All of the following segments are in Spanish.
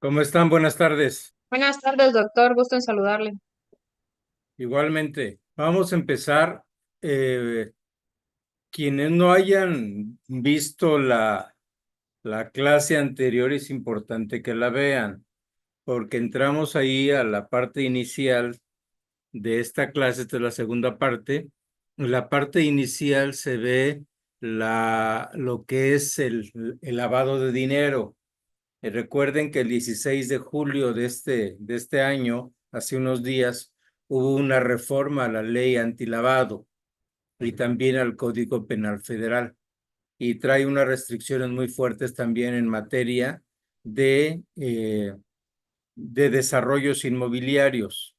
¿Cómo están? Buenas tardes. Buenas tardes, doctor. Gusto en saludarle. Igualmente, vamos a empezar. eh, Quienes no hayan visto la clase anterior, es importante que la vean, porque entramos ahí a la parte inicial de esta clase. Esta es la segunda parte. En la parte inicial se ve lo que es el lavado de dinero. Recuerden que el 16 de julio de este año, hace unos días, hubo una reforma a la ley antilavado y también al Código Penal Federal, y trae unas restricciones muy fuertes también en materia de desarrollos inmobiliarios.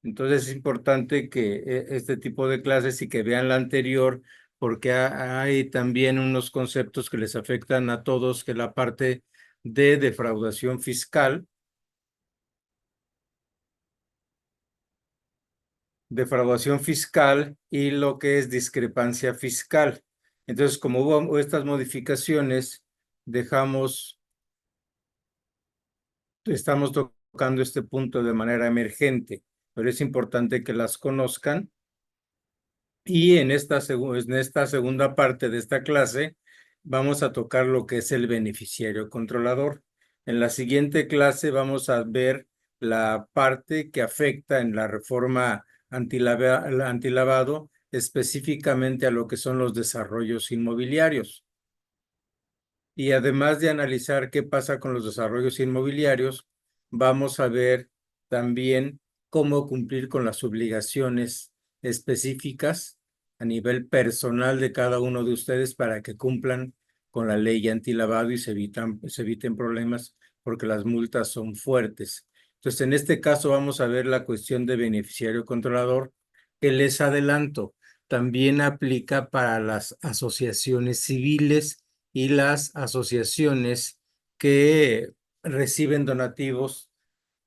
Entonces es importante que este tipo de clases y que vean la anterior, porque hay también unos conceptos que les afectan a todos, que es la parte de defraudación fiscal y lo que es discrepancia fiscal. Entonces, como hubo estas modificaciones, estamos tocando este punto de manera emergente, pero es importante que las conozcan. Y en esta segunda parte de esta clase vamos a tocar lo que es el beneficiario controlador. En la siguiente clase vamos a ver la parte que afecta en la reforma antilavado, específicamente a lo que son los desarrollos inmobiliarios. Y además de analizar qué pasa con los desarrollos inmobiliarios, vamos a ver también cómo cumplir con las obligaciones específicas a nivel personal de cada uno de ustedes para que cumplan con la ley antilavado y se eviten problemas, porque las multas son fuertes. Entonces, en este caso vamos a ver la cuestión de beneficiario controlador, que les adelanto, también aplica para las asociaciones civiles y las asociaciones que reciben donativos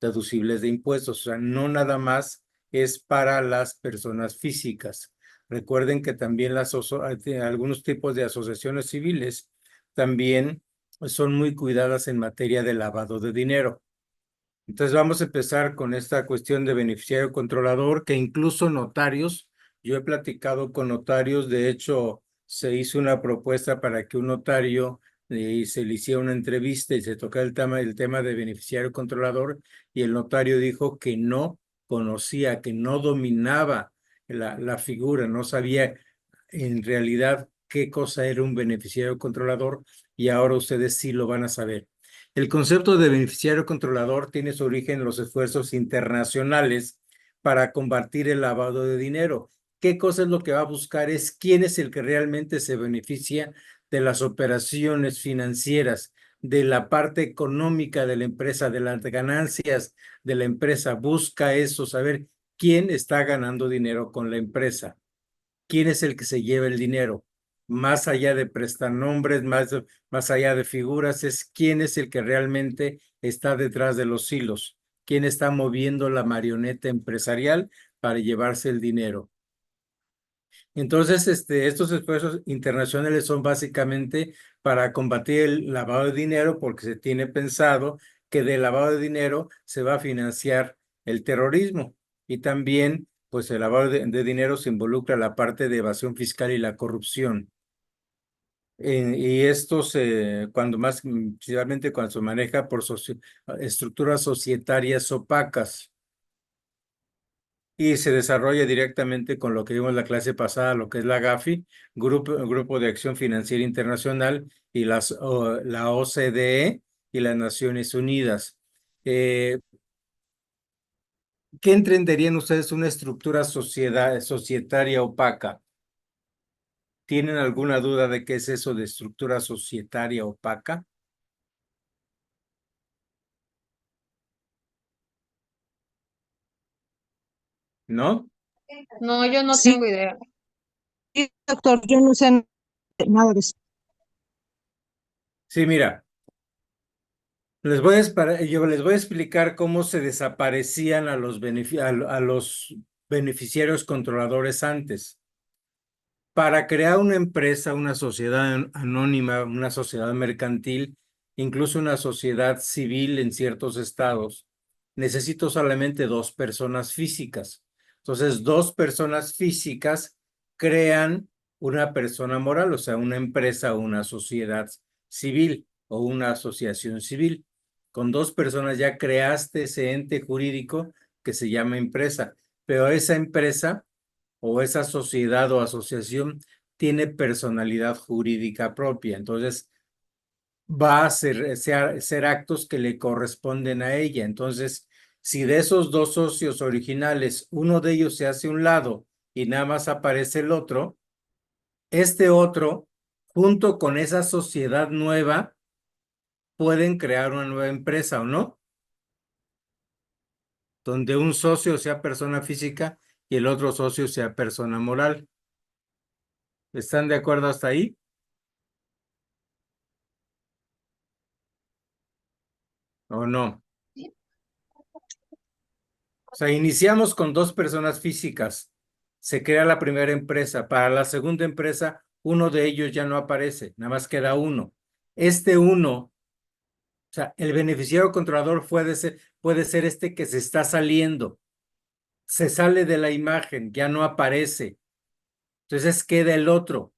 deducibles de impuestos. O sea, no nada más es para las personas físicas. Recuerden que también algunos tipos de asociaciones civiles también son muy cuidadas en materia de lavado de dinero. Entonces vamos a empezar con esta cuestión de beneficiario controlador, que incluso notarios, yo he platicado con notarios. De hecho, se hizo una propuesta para que un notario se le hiciera una entrevista y se tocara el tema de beneficiario controlador, y el notario dijo que no conocía, que no dominaba la figura, no sabía en realidad qué cosa era un beneficiario controlador, y ahora ustedes sí lo van a saber. El concepto de beneficiario controlador tiene su origen en los esfuerzos internacionales para combatir el lavado de dinero. ¿Qué cosa es lo que va a buscar? Es quién es el que realmente se beneficia de las operaciones financieras, de la parte económica de la empresa, de las ganancias de la empresa. Busca eso, saber quién está ganando dinero con la empresa, quién es el que se lleva el dinero. Más allá de prestanombres, más allá de figuras, es quién es el que realmente está detrás de los hilos, quién está moviendo la marioneta empresarial para llevarse el dinero. Entonces, estos esfuerzos internacionales son básicamente para combatir el lavado de dinero, porque se tiene pensado que del lavado de dinero se va a financiar el terrorismo, y también, pues, el lavado de dinero se involucra la parte de evasión fiscal y la corrupción. Y esto principalmente cuando se maneja por estructuras societarias opacas, y se desarrolla directamente con lo que vimos en la clase pasada, lo que es la GAFI, Grupo de Acción Financiera Internacional, y la OCDE y las Naciones Unidas. Eh, ¿Qué entenderían ustedes una estructura societaria opaca? ¿Tienen alguna duda de qué es eso de estructura societaria opaca? ¿No? No, yo no Sí, tengo idea. doctor, yo no sé nada de eso. Sí, mira. Yo les voy a explicar cómo se desaparecían a los beneficiarios controladores antes. Para crear una empresa, una sociedad anónima, una sociedad mercantil, incluso una sociedad civil en ciertos estados, necesito solamente 2 personas físicas. Entonces, 2 personas físicas crean una persona moral, o sea, una empresa o una sociedad civil o una asociación civil. Con 2 personas ya creaste ese ente jurídico que se llama empresa, pero esa empresa o esa sociedad o asociación tiene personalidad jurídica propia. Entonces, va a ser actos que le corresponden a ella. Entonces, si de esos 2 socios originales, uno de ellos se hace a un lado y nada más aparece el otro, este otro, junto con esa sociedad nueva, pueden crear una nueva empresa o no, donde un socio sea persona física y el otro socio sea persona moral. ¿Están de acuerdo hasta ahí? ¿O no? O sea, iniciamos con 2 personas físicas. Se crea la primera empresa. Para la segunda empresa, uno de ellos ya no aparece, nada más queda uno. Este uno, o sea, el beneficiario controlador puede ser este que se está saliendo. Se sale de la imagen, ya no aparece. Entonces queda el otro,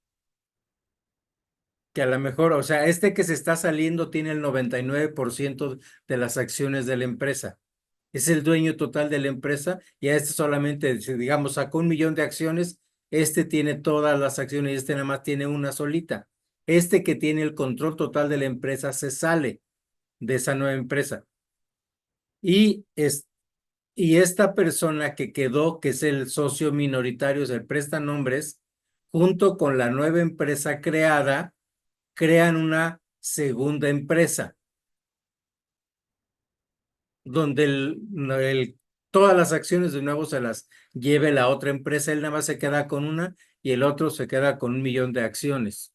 que a lo mejor, o sea, este que se está saliendo tiene el 99% de las acciones de la empresa. Es el dueño total de la empresa y a este solamente, si digamos, sacó 1 millón de acciones, este tiene todas las acciones y este nada más tiene una solita. Este que tiene el control total de la empresa se sale de esa nueva empresa. Y, y esta persona que quedó, que es el socio minoritario, el prestanombres, junto con la nueva empresa creada, crean una segunda empresa donde todas las acciones de nuevo se las lleve la otra empresa, él nada más se queda con una y el otro se queda con 1 millón de acciones.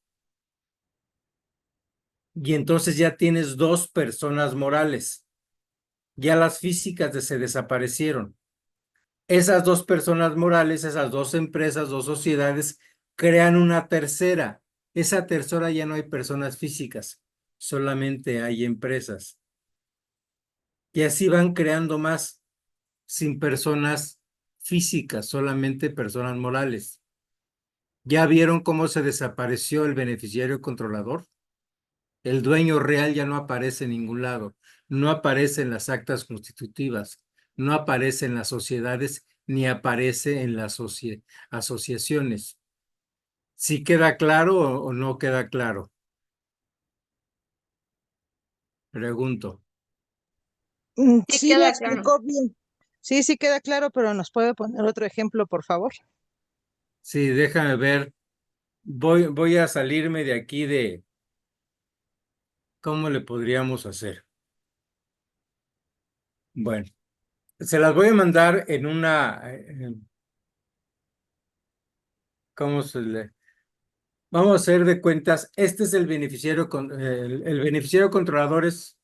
Y entonces ya tienes 2 personas morales, ya las físicas se desaparecieron. Esas 2 personas morales, esas 2 empresas, 2 sociedades, crean una tercera. Esa tercera ya no hay personas físicas, solamente hay empresas. Y así van creando más, sin personas físicas, solamente personas morales. ¿Ya vieron cómo se desapareció el beneficiario controlador? El dueño real ya no aparece en ningún lado, no aparece en las actas constitutivas, no aparece en las sociedades, ni aparece en las asociaciones. ¿Sí queda claro o no queda claro? Pregunto. Sí Sí, lo queda claro. explicó bien. Sí, sí queda claro, pero ¿nos puede poner otro ejemplo, por favor? Sí, déjame ver. Voy a salirme de aquí de cómo le podríamos hacer. Bueno, se las voy a mandar en una, ¿cómo se le? Vamos a hacer de cuentas, este es el beneficiario, el beneficiario controlador es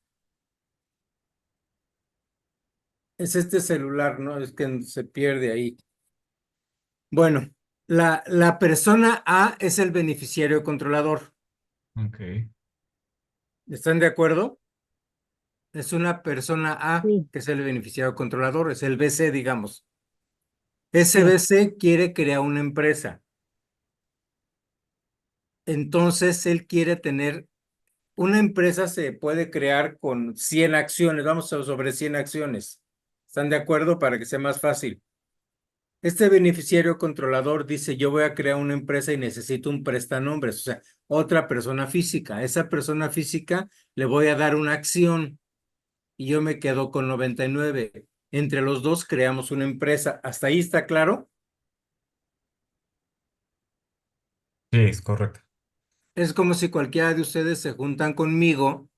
este celular, ¿no? Es que se pierde ahí. Bueno, la persona A es el beneficiario controlador. Ok. ¿Están de acuerdo? Es una persona A Sí, que es el beneficiario controlador, es el BC, digamos. Ese sí. BC quiere crear una empresa. Entonces, él quiere tener una empresa se puede crear con 100 acciones, vamos sobre 100 acciones. ¿Están de acuerdo para que sea más fácil? Este beneficiario controlador dice, yo voy a crear una empresa y necesito un prestanombres, o sea, otra persona física. Esa persona física le voy a dar una acción y yo me quedo con 99. Entre los dos creamos una empresa. ¿Hasta ahí está claro? Sí, es correcto. Es como si cualquiera de ustedes se juntan conmigo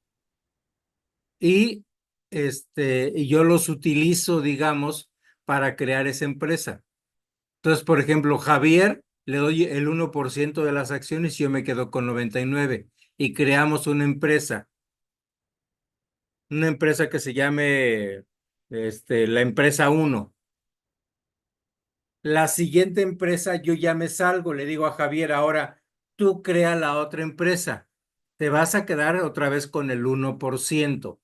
y, y yo los utilizo, digamos, para crear esa empresa. Entonces, por ejemplo, Javier, le doy el 1% de las acciones y yo me quedo con 99 y creamos una empresa que se llame, la empresa 1. La siguiente empresa yo ya me salgo, le digo a Javier, ahora tú crea la otra empresa. te vas a quedar otra vez con el 1%.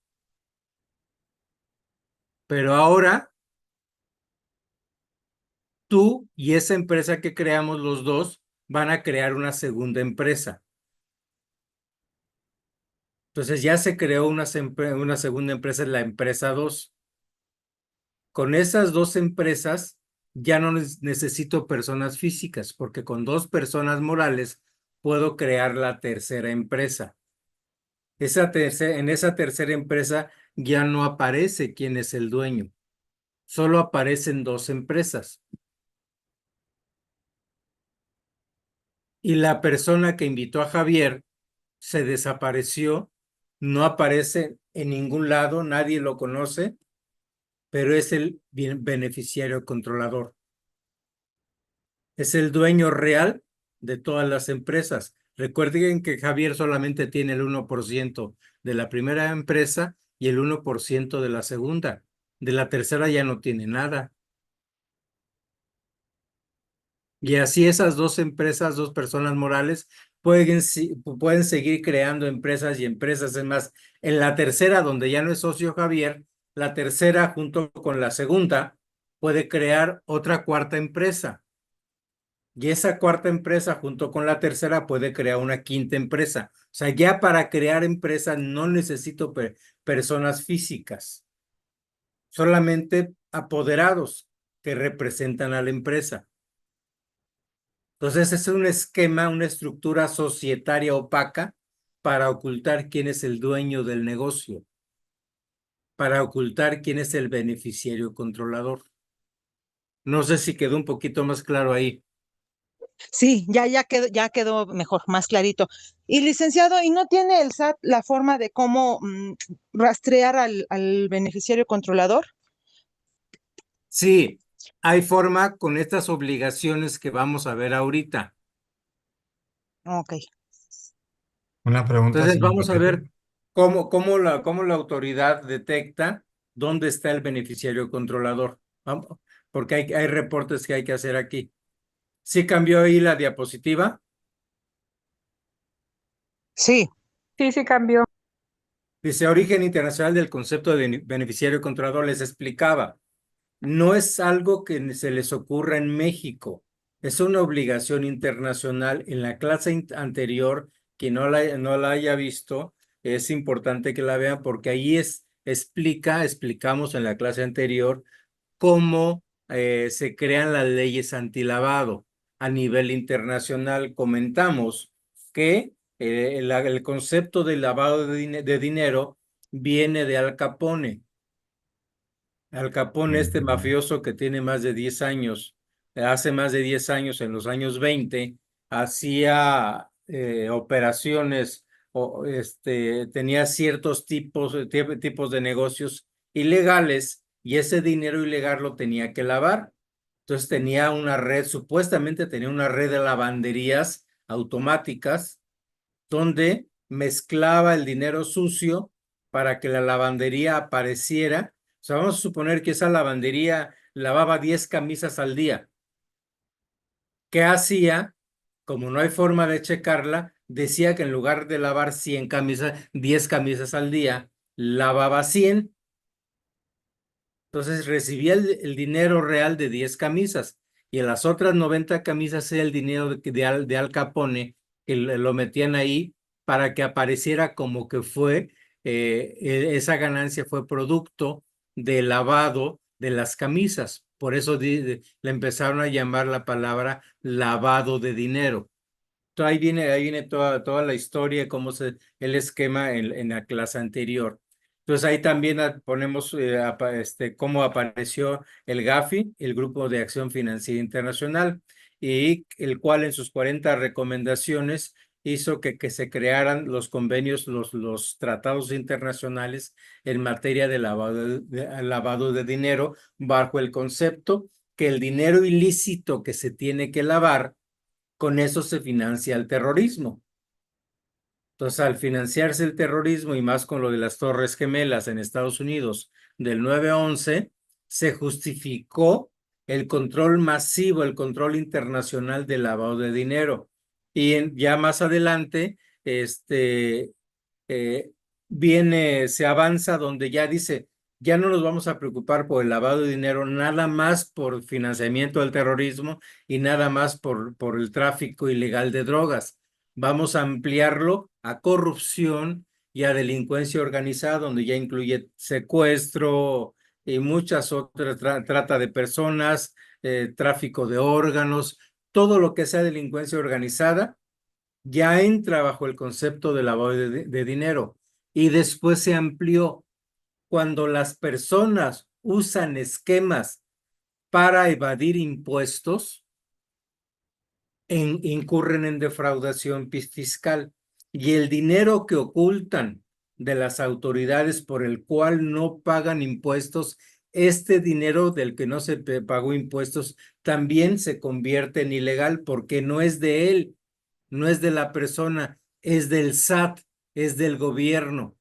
Pero ahora tú y esa empresa que creamos los dos van a crear una segunda empresa. Entonces ya se creó una segunda empresa, la empresa 2. Con esas dos empresas ya no necesito personas físicas, porque con 2 personas morales puedo crear la tercera empresa. En esa tercera empresa ya no aparece quién es el dueño. Solo aparecen 2 empresas. Y la persona que invitó a Javier se desapareció, no aparece en ningún lado, nadie lo conoce, pero es el beneficiario controlador. Es el dueño real de todas las empresas. Recuerden que Javier solamente tiene el 1% de la primera empresa y el 1% de la segunda. De la tercera ya no tiene nada. Y así esas 2 empresas, 2 personas morales, pueden seguir creando empresas y empresas. Es más, en la tercera, donde ya no es socio Javier, la tercera junto con la segunda puede crear otra cuarta empresa. Y esa cuarta empresa junto con la tercera puede crear una quinta empresa. O sea, ya para crear empresas no necesito personas físicas, solamente apoderados que representan a la empresa. Entonces, es un esquema, una estructura societaria opaca para ocultar quién es el dueño del negocio, para ocultar quién es el beneficiario controlador. No sé si quedó un poquito más claro ahí. Sí, ya quedó mejor, más clarito. Y licenciado, ¿y no tiene el SAT la forma de cómo rastrear al beneficiario controlador? Sí, hay forma con estas obligaciones que vamos a ver ahorita. Ok. Una pregunta, Entonces, señor vamos a Paquete. ver cómo la autoridad detecta dónde está el beneficiario controlador. Vamos, porque hay reportes que hay que hacer aquí. ¿Sí cambió ahí la diapositiva? Sí, Sí, sí cambió. Dice, origen internacional del concepto de beneficiario controlador. Les explicaba, no es algo que se les ocurra en México, es una obligación internacional. En la clase anterior, quien no la haya visto, es importante que la vean porque ahí explicamos en la clase anterior cómo se crean las leyes antilavado a nivel internacional. Comentamos que el concepto de lavado de dinero viene de Al Capone. Al Capone, este mafioso que tiene más de 10 años, hace más de 10 años, en los años 20, hacía operaciones o tenía ciertos tipos de negocios ilegales y ese dinero ilegal lo tenía que lavar. Entonces tenía una red, supuestamente tenía una red de lavanderías automáticas donde mezclaba el dinero sucio para que la lavandería apareciera. O sea, vamos a suponer que esa lavandería lavaba 10 camisas al día. ¿Qué hacía? Como no hay forma de checarla, decía que en lugar de lavar 100 camisas, 10 camisas al día, lavaba 100. Entonces recibía el dinero real de 10 camisas y en las otras 90 camisas era el dinero de Al Capone que lo metían ahí para que apareciera como que esa ganancia fue producto del lavado de las camisas. Por eso le empezaron a llamar la palabra lavado de dinero. Entonces, ahí viene toda la historia, el esquema en la clase anterior. Entonces ahí también ponemos cómo apareció el GAFI, el Grupo de Acción Financiera Internacional, y el cual en sus 40 recomendaciones hizo que se crearan los convenios, los tratados internacionales en materia de lavado de dinero, bajo el concepto que el dinero ilícito que se tiene que lavar, con eso se financia el terrorismo. Entonces, al financiarse el terrorismo y más con lo de las Torres Gemelas en Estados Unidos del 9/11, se justificó el control masivo, el control internacional del lavado de dinero. Y ya más adelante, eh, se avanza donde ya dice, ya no nos vamos a preocupar por el lavado de dinero, nada más por financiamiento del terrorismo y nada más por el tráfico ilegal de drogas. Vamos a ampliarlo a corrupción y a delincuencia organizada, donde ya incluye secuestro y muchas otras, trata de personas, tráfico de órganos, todo lo que sea delincuencia organizada ya entra bajo el concepto de lavado de dinero y después se amplió cuando las personas usan esquemas para evadir impuestos, incurren en defraudación fiscal y el dinero que ocultan de las autoridades por el cual no pagan impuestos, este dinero del que no se pagó impuestos también se convierte en ilegal porque no es de él, no es de la persona, es del SAT, es del gobierno.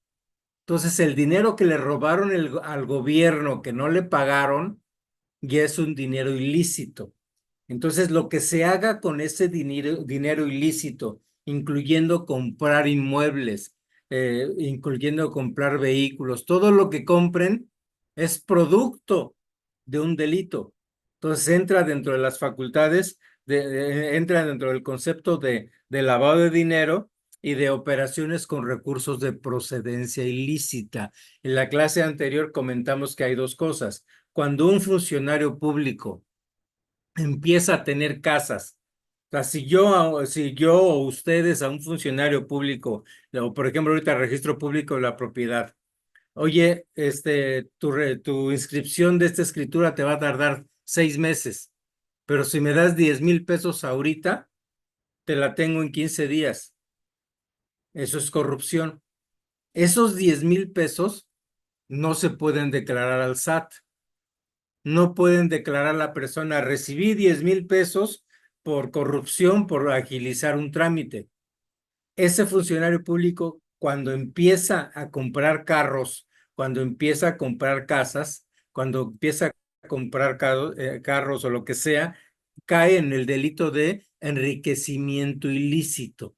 Entonces, el dinero que le robaron al gobierno, que no le pagaron, ya es un dinero ilícito. Entonces, lo que se haga con ese dinero ilícito, incluyendo comprar inmuebles, incluyendo comprar vehículos, todo lo que compren es producto de un delito. Entonces, entra dentro de las facultades, entra dentro del concepto de lavado de dinero y de operaciones con recursos de procedencia ilícita. En la clase anterior comentamos que hay dos cosas. Cuando un funcionario público empieza a tener casas. O sea, si yo o ustedes a un funcionario público, o por ejemplo ahorita registro público de la propiedad, oye, tu inscripción de esta escritura te va a tardar 6 meses, pero si me das 10,000 pesos ahorita, te la tengo en 15 días. Eso es corrupción. Esos 10,000 pesos no se pueden declarar al SAT. No pueden declarar a la persona, recibí 10,000 pesos por corrupción, por agilizar un trámite. Ese funcionario público, cuando empieza a comprar carros, cuando empieza a comprar casas, cuando empieza a comprar carros o lo que sea, cae en el delito de enriquecimiento ilícito,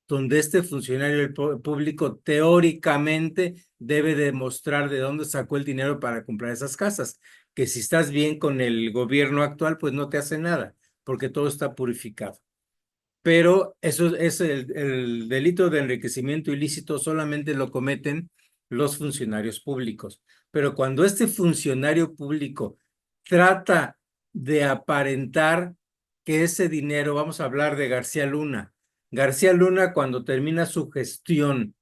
donde este funcionario público teóricamente debe demostrar de dónde sacó el dinero para comprar esas casas, que si estás bien con el gobierno actual, pues no te hace nada, porque todo está purificado. Pero eso es el delito de enriquecimiento ilícito solamente lo cometen los funcionarios públicos. Pero cuando este funcionario público trata de aparentar que ese dinero, vamos a hablar de García Luna. García Luna, cuando termina su gestión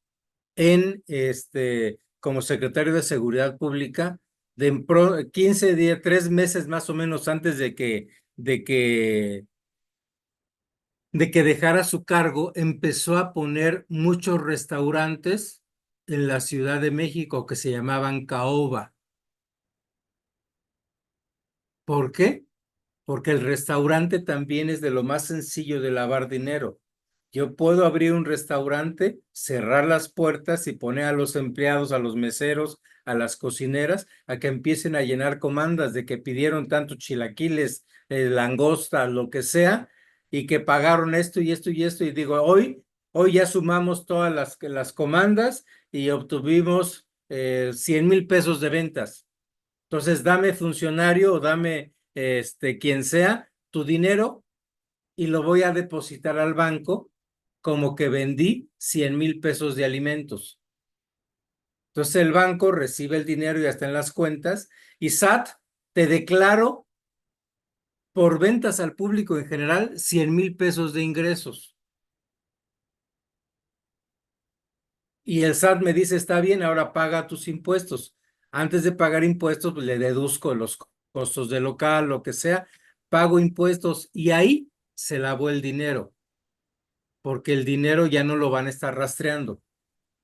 como secretario de Seguridad Pública, 15 días, 3 meses más o menos antes de que dejara su cargo, empezó a poner muchos restaurantes en la Ciudad de México que se llamaban caoba. ¿Por qué? Porque el restaurante también es de lo más sencillo de lavar dinero. Yo puedo abrir un restaurante, cerrar las puertas y poner a los empleados, a los meseros, a las cocineras, a que empiecen a llenar comandas de que pidieron tantos chilaquiles, langosta, lo que sea, y que pagaron esto y esto y esto. Y digo, hoy ya sumamos todas las comandas y obtuvimos 100,000 pesos de ventas. Entonces, dame funcionario o dame quien sea tu dinero y lo voy a depositar al banco como que vendí 100,000 pesos de alimentos. Entonces el banco recibe el dinero y ya está en las cuentas y SAT te declaro por ventas al público en general 100,000 pesos de ingresos. Y el SAT me dice, está bien, ahora paga tus impuestos. Antes de pagar impuestos, pues le deduzco los costos del local, lo que sea, pago impuestos y ahí se lavó el dinero, porque el dinero ya no lo van a estar rastreando.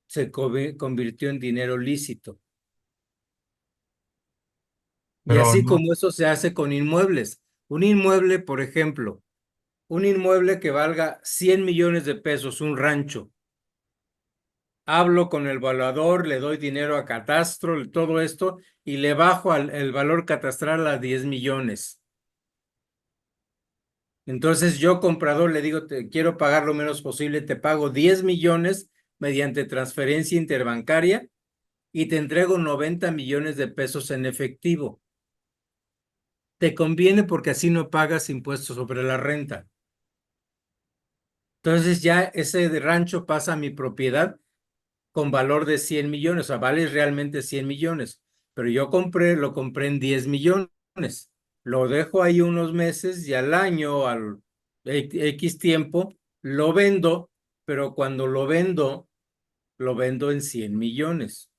Se convirtió en dinero lícito. Y Pero así no, como eso se hace con inmuebles. Un inmueble, por ejemplo, un inmueble que valga 100 millones de pesos, un rancho. Hablo con el valuador, le doy dinero a catastro, todo esto, y le bajo el valor catastral a 10 millones. Entonces yo, comprador, le digo, te quiero pagar lo menos posible, te pago 10 millones mediante transferencia interbancaria y te entrego 90 millones de pesos en efectivo. Te conviene porque así no pagas impuestos sobre la renta. Entonces ya ese rancho pasa a mi propiedad con valor de 100 millones, o sea, vale realmente 100 millones, pero yo lo compré en 10 millones. Lo dejo ahí unos meses y al año, al X tiempo, lo vendo, pero cuando lo vendo en 100 millones.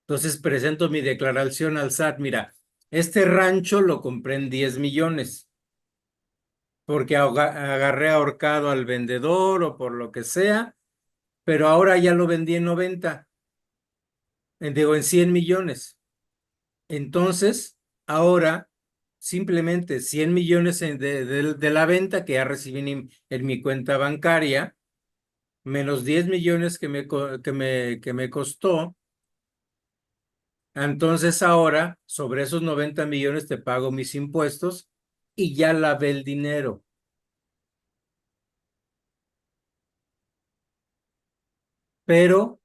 Entonces presento mi declaración al SAT. Mira, este rancho lo compré en 10 millones porque agarré ahorcado al vendedor o por lo que sea, pero ahora ya lo vendí en 90, digo en 100 millones. Entonces, ahora simplemente 100 millones de la venta que ya recibí en mi cuenta bancaria, menos 10 millones que me costó. Entonces ahora, sobre esos 90 millones te pago mis impuestos y ya lavé el dinero. Pero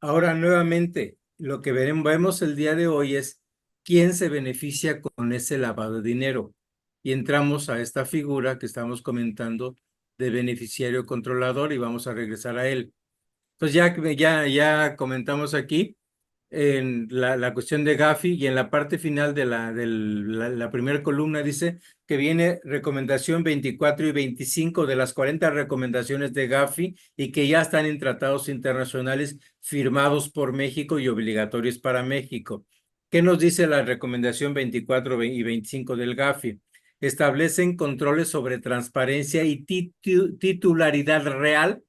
ahora nuevamente, lo que vemos el día de hoy es quién se beneficia con ese lavado de dinero. Y entramos a esta figura que estamos comentando de beneficiario controlador y vamos a regresar a él. Entonces ya comentamos aquí en la cuestión de Gafi y en la parte final de la primera columna dice que viene recomendación 24 y 25 de las 40 recomendaciones de Gafi y que ya están en tratados internacionales firmados por México y obligatorios para México. ¿Qué nos dice la recomendación 24 y 25 del Gafi? Establecen controles sobre transparencia y titularidad real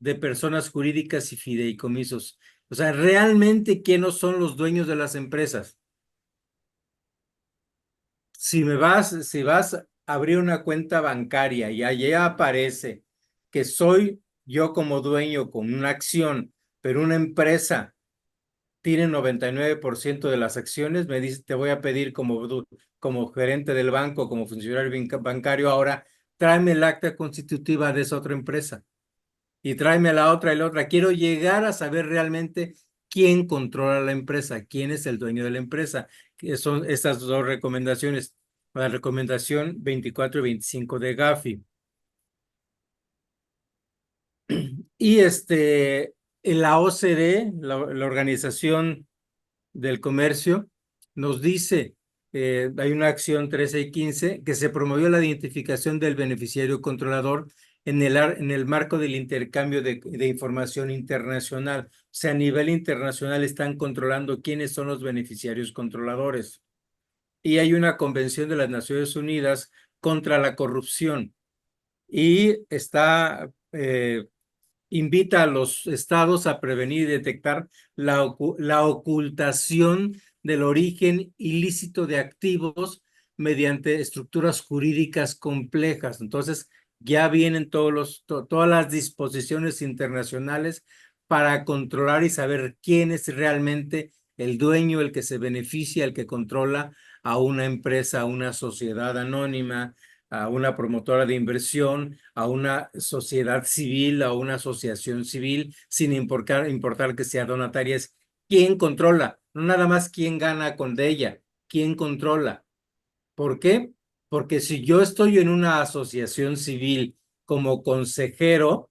de personas jurídicas y fideicomisos. O sea, realmente, ¿quiénes son los dueños de las empresas? Si vas a abrir una cuenta bancaria y allí aparece que soy yo como dueño con una acción, pero una empresa tiene 99% de las acciones, me dice, te voy a pedir como gerente del banco, como funcionario bancario, ahora tráeme el acta constitutiva de esa otra empresa. Y tráeme la otra y la otra. Quiero llegar a saber realmente quién controla la empresa, quién es el dueño de la empresa. Que son estas dos recomendaciones, la recomendación 24 y 25 de Gafi. Y en la OCDE, la Organización del Comercio, nos dice, hay una acción 13 y 15, que se promovió la identificación del beneficiario controlador en el marco del intercambio de información internacional. O sea, a nivel internacional están controlando quiénes son los beneficiarios controladores. Y hay una convención de las Naciones Unidas contra la corrupción y invita a los estados a prevenir y detectar la ocultación del origen ilícito de activos mediante estructuras jurídicas complejas. Entonces, ya vienen todas las disposiciones internacionales para controlar y saber quién es realmente el dueño, el que se beneficia, el que controla a una empresa, a una sociedad anónima, a una promotora de inversión, a una sociedad civil, a una asociación civil, sin importar que sea donataria. Es quién controla, no nada más quién gana con de ella, quién controla. ¿Por qué? Porque si yo estoy en una asociación civil como consejero,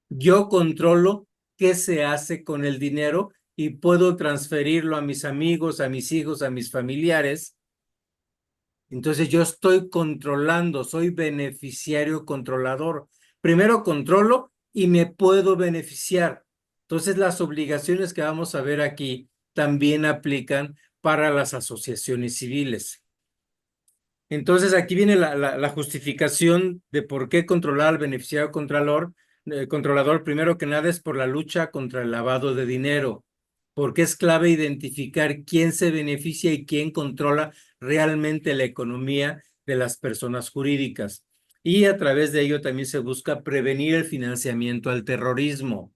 yo controlo qué se hace con el dinero y puedo transferirlo a mis amigos, a mis hijos, a mis familiares. Entonces yo estoy controlando, soy beneficiario controlador. Primero controlo y me puedo beneficiar. Entonces las obligaciones que vamos a ver aquí también aplican para las asociaciones civiles. Entonces aquí viene la justificación de por qué controlar al beneficiario controlador. Primero que nada es por la lucha contra el lavado de dinero, porque es clave identificar quién se beneficia y quién controla realmente la economía de las personas jurídicas. Y a través de ello también se busca prevenir el financiamiento al terrorismo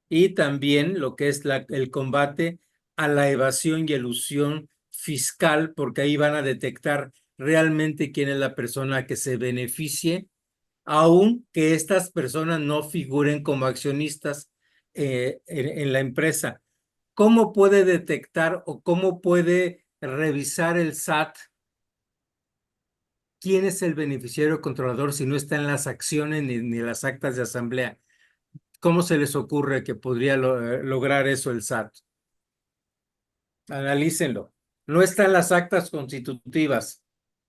y también lo que es el combate a la evasión y elusión fiscal, porque ahí van a detectar realmente quién es la persona que se beneficie, aun que estas personas no figuren como accionistas en la empresa. ¿Cómo puede detectar o cómo puede revisar el SAT quién es el beneficiario controlador si no está en las acciones ni las actas de asamblea? ¿Cómo se les ocurre que podría lograr eso el SAT? Analícenlo. No está en las actas constitutivas.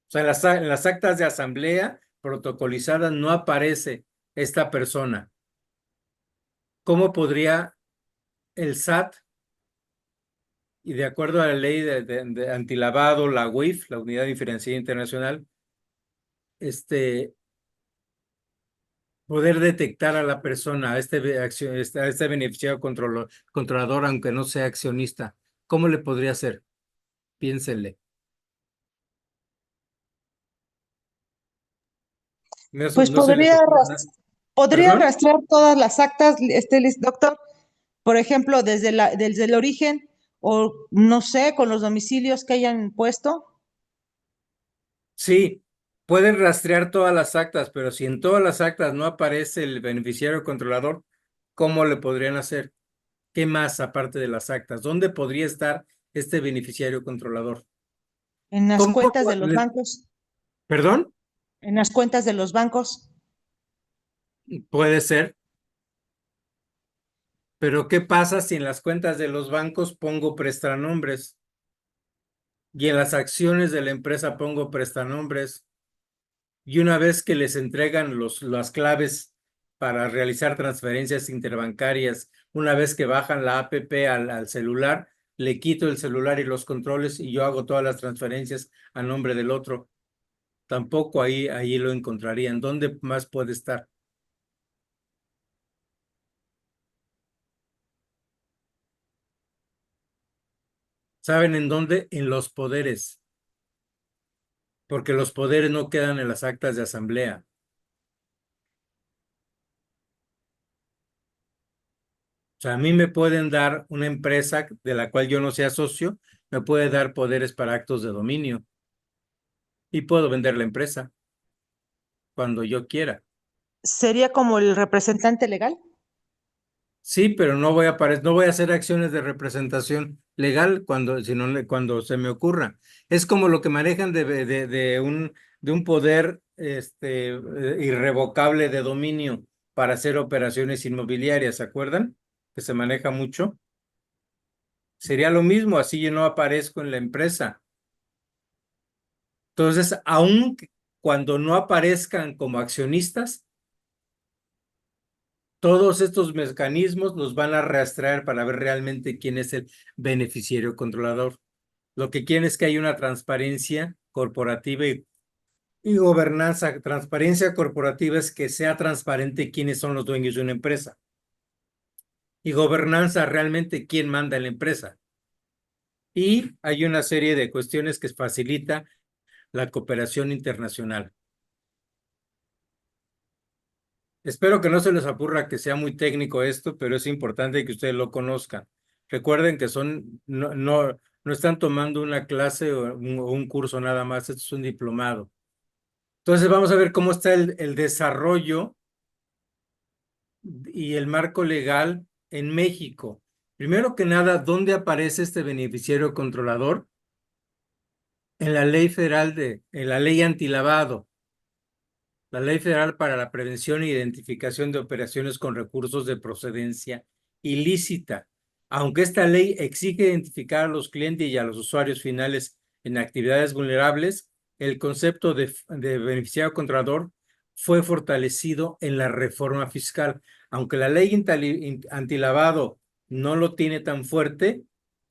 O sea, en las actas de asamblea protocolizadas no aparece esta persona. ¿Cómo podría el SAT, y de acuerdo a la ley de antilavado, la UIF, la Unidad Diferenciada Internacional, poder detectar a la persona, a este beneficiario controlador, aunque no sea accionista? ¿Cómo le podría hacer? Piénsenle. Pues No se les ocurre nada. podría ¿Perdón? rastrear todas las actas, doctor, por ejemplo, desde el origen, o no sé, con los domicilios que hayan puesto. Sí, pueden rastrear todas las actas, pero si en todas las actas no aparece el beneficiario controlador, ¿cómo le podrían hacer? ¿Qué más aparte de las actas? ¿Dónde podría estar este beneficiario controlador? En las ¿Cómo? cuentas de los bancos, ¿Perdón? en las cuentas de los bancos. Puede ser, pero ¿qué pasa si en las cuentas de los bancos pongo prestanombres y en las acciones de la empresa pongo prestanombres? Y una vez que les entregan las claves para realizar transferencias interbancarias, una vez que bajan la APP al celular, le quito el celular y los controles y yo hago todas las transferencias a nombre del otro. Tampoco ahí lo encontrarían. ¿Dónde más puede estar? ¿Saben en dónde? En los poderes, porque los poderes no quedan en las actas de asamblea. O sea, a mí me pueden dar una empresa de la cual yo no sea socio, me puede dar poderes para actos de dominio y puedo vender la empresa cuando yo quiera. ¿Sería como el representante legal? Sí, pero no voy a hacer acciones de representación legal cuando se me ocurra. Es como lo que manejan de un poder irrevocable de dominio para hacer operaciones inmobiliarias, ¿se acuerdan? Que se maneja mucho. Sería lo mismo, así yo no aparezco en la empresa. Entonces, aun cuando no aparezcan como accionistas, todos estos mecanismos nos van a rastrear para ver realmente quién es el beneficiario controlador. Lo que quieren es que haya una transparencia corporativa y gobernanza. Transparencia corporativa es que sea transparente quiénes son los dueños de una empresa. Y gobernanza realmente quién manda en la empresa. Y hay una serie de cuestiones que facilita la cooperación internacional. Espero que no se les ocurra que sea muy técnico esto, pero es importante que ustedes lo conozcan. Recuerden que no están tomando una clase o un curso nada más, esto es un diplomado. Entonces vamos a ver cómo está el desarrollo y el marco legal en México. Primero que nada, ¿dónde aparece este beneficiario controlador? En la ley federal en la ley antilavado. La Ley Federal para la Prevención e Identificación de Operaciones con Recursos de Procedencia Ilícita. Aunque esta ley exige identificar a los clientes y a los usuarios finales en actividades vulnerables, el concepto de beneficiario controlador fue fortalecido en la reforma fiscal. Aunque la ley antilavado no lo tiene tan fuerte,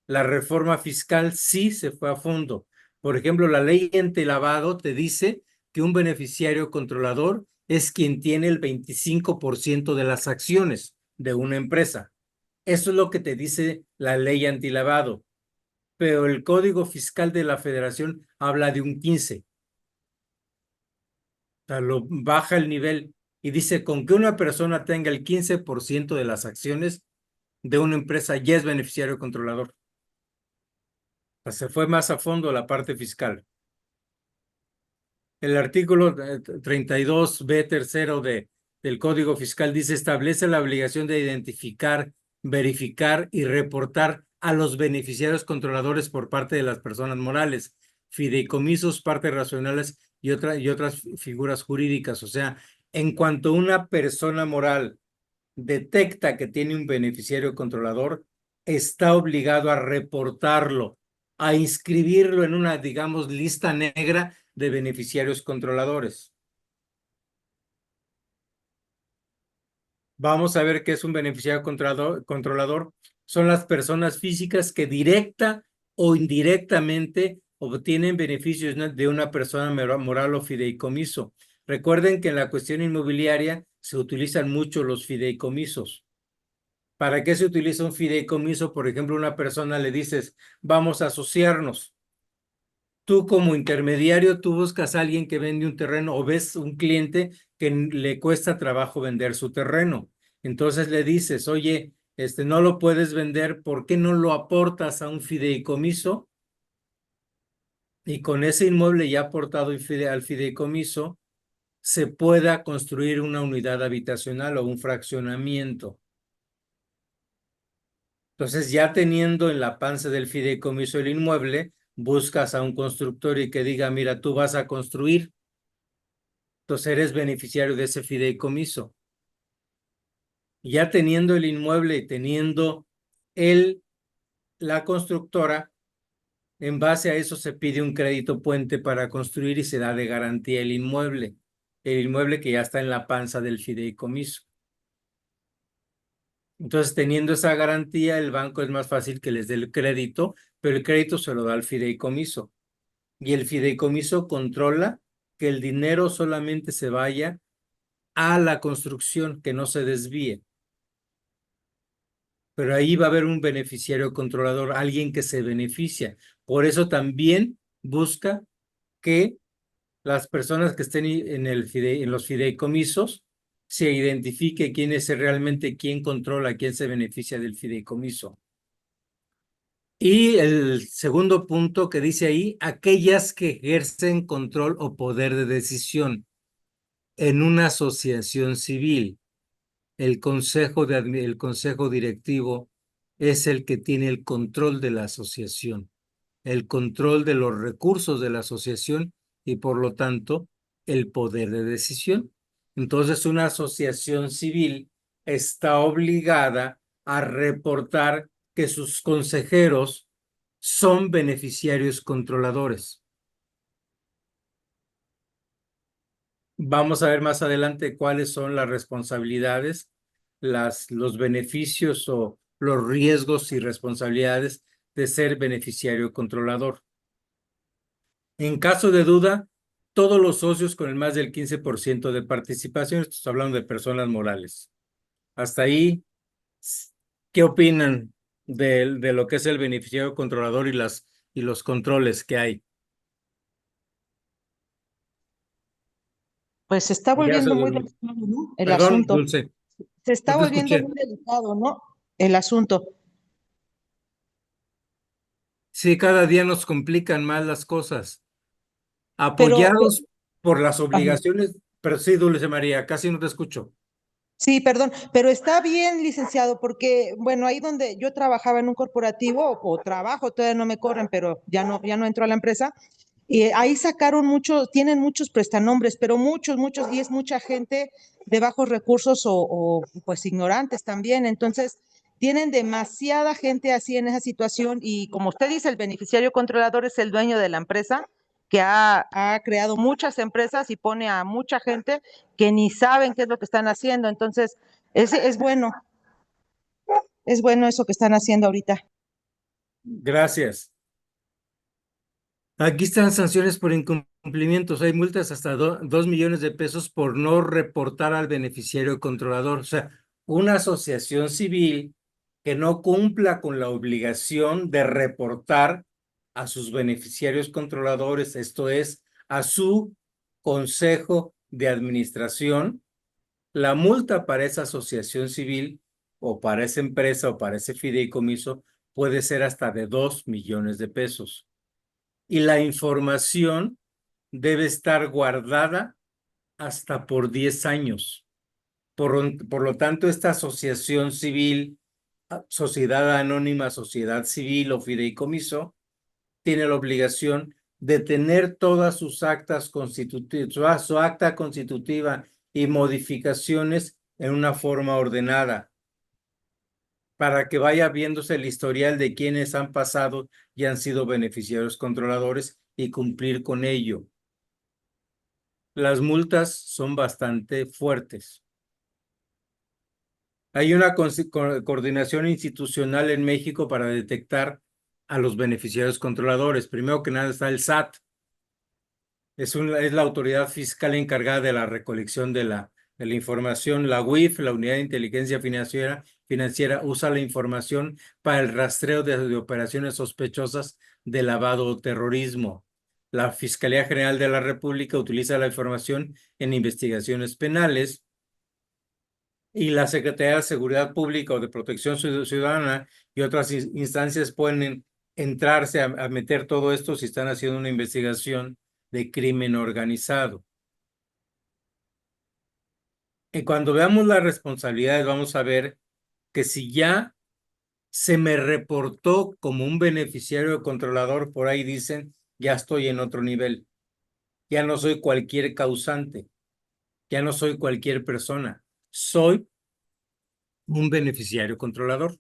la reforma fiscal sí se fue a fondo. Por ejemplo, la ley antilavado te dice que un beneficiario controlador es quien tiene el 25% de las acciones de una empresa. Eso es lo que te dice la ley antilavado. Pero el Código Fiscal de la Federación habla de un 15%. O sea, lo baja el nivel y dice con que una persona tenga el 15% de las acciones de una empresa ya es beneficiario controlador. O sea, se fue más a fondo la parte fiscal. El artículo 32B tercero del Código Fiscal dice, establece la obligación de identificar, verificar y reportar a los beneficiarios controladores por parte de las personas morales, fideicomisos, partes racionales y otras figuras jurídicas. O sea, en cuanto una persona moral detecta que tiene un beneficiario controlador, está obligado a reportarlo, a inscribirlo en una, digamos, lista negra de beneficiarios controladores. Vamos a ver qué es un beneficiario controlador. Son las personas físicas que directa o indirectamente obtienen beneficios de una persona moral o fideicomiso. Recuerden que en la cuestión inmobiliaria se utilizan mucho los fideicomisos. ¿Para qué se utiliza un fideicomiso? Por ejemplo, a una persona le dices, vamos a asociarnos. Tú como intermediario, tú buscas a alguien que vende un terreno o ves un cliente que le cuesta trabajo vender su terreno. Entonces le dices, oye, no lo puedes vender, ¿por qué no lo aportas a un fideicomiso? Y con ese inmueble ya aportado al fideicomiso, se pueda construir una unidad habitacional o un fraccionamiento. Entonces, ya teniendo en la panza del fideicomiso el inmueble, buscas a un constructor y que diga, mira, tú vas a construir. Entonces, eres beneficiario de ese fideicomiso. Ya teniendo el inmueble y teniendo la constructora, en base a eso se pide un crédito puente para construir y se da de garantía el inmueble que ya está en la panza del fideicomiso. Entonces, teniendo esa garantía, el banco es más fácil que les dé el crédito, pero el crédito se lo da al fideicomiso. Y el fideicomiso controla que el dinero solamente se vaya a la construcción, que no se desvíe. Pero ahí va a haber un beneficiario controlador, alguien que se beneficia. Por eso también busca que las personas que estén en los fideicomisos se identifique quién es realmente quién controla, quién se beneficia del fideicomiso. Y el segundo punto que dice ahí, aquellas que ejercen control o poder de decisión en una asociación civil. El consejo directivo es el que tiene el control de la asociación, el control de los recursos de la asociación y por lo tanto el poder de decisión. Entonces, una asociación civil está obligada a reportar que sus consejeros son beneficiarios controladores. Vamos a ver más adelante cuáles son las responsabilidades, los beneficios o los riesgos y responsabilidades de ser beneficiario controlador. En caso de duda, todos los socios con el más del 15% de participación, estamos hablando de personas morales. Hasta ahí, ¿qué opinan de lo que es el beneficiario controlador y los controles que hay? Pues se está Ya volviendo muy delicado, ¿no? El Perdón, asunto. Dulce, Se está no te volviendo escuché. muy delicado, ¿no? El asunto. Sí, cada día nos complican más las cosas. Pero, Apoyados por las ajá. obligaciones, pero sí, Dulce María, casi no te escucho. Sí, perdón, pero está bien, licenciado, porque, bueno, ahí donde yo trabajaba en un corporativo, o trabajo, todavía no me corren, pero ya no entro a la empresa, y ahí sacaron muchos, tienen muchos prestanombres, pero muchos, y es mucha gente de bajos recursos pues ignorantes también. Entonces, tienen demasiada gente así en esa situación, y como usted dice, el beneficiario controlador es el dueño de la empresa, que ha creado muchas empresas y pone a mucha gente que ni saben qué es lo que están haciendo. Entonces, es bueno eso que están haciendo ahorita. Gracias. Aquí están sanciones por incumplimientos. Hay multas hasta 2 millones de pesos por no reportar al beneficiario controlador. O sea, una asociación civil que no cumpla con la obligación de reportar a sus beneficiarios controladores, esto es, a su consejo de administración, la multa para esa asociación civil o para esa empresa o para ese fideicomiso puede ser hasta de 2 millones de pesos. Y la información debe estar guardada hasta por 10 años. Por lo tanto, esta asociación civil, sociedad anónima, sociedad civil o fideicomiso, tiene la obligación de tener todas sus actas constitutivas, su acta constitutiva y modificaciones en una forma ordenada, para que vaya viéndose el historial de quienes han pasado y han sido beneficiarios controladores y cumplir con ello. Las multas son bastante fuertes. Hay una coordinación institucional en México para detectar a los beneficiarios controladores. Primero que nada está el SAT. Es la autoridad fiscal encargada de la recolección de la información. La UIF, la Unidad de Inteligencia Financiera, usa la información para el rastreo de operaciones sospechosas de lavado o terrorismo. La Fiscalía General de la República utiliza la información en investigaciones penales. Y la Secretaría de Seguridad Pública o de Protección Ciudadana y otras instancias pueden entrarse a meter todo esto si están haciendo una investigación de crimen organizado. Y cuando veamos las responsabilidades, vamos a ver que si ya se me reportó como un beneficiario controlador, por ahí dicen, ya estoy en otro nivel. Ya no soy cualquier causante, ya no soy cualquier persona, soy un beneficiario controlador.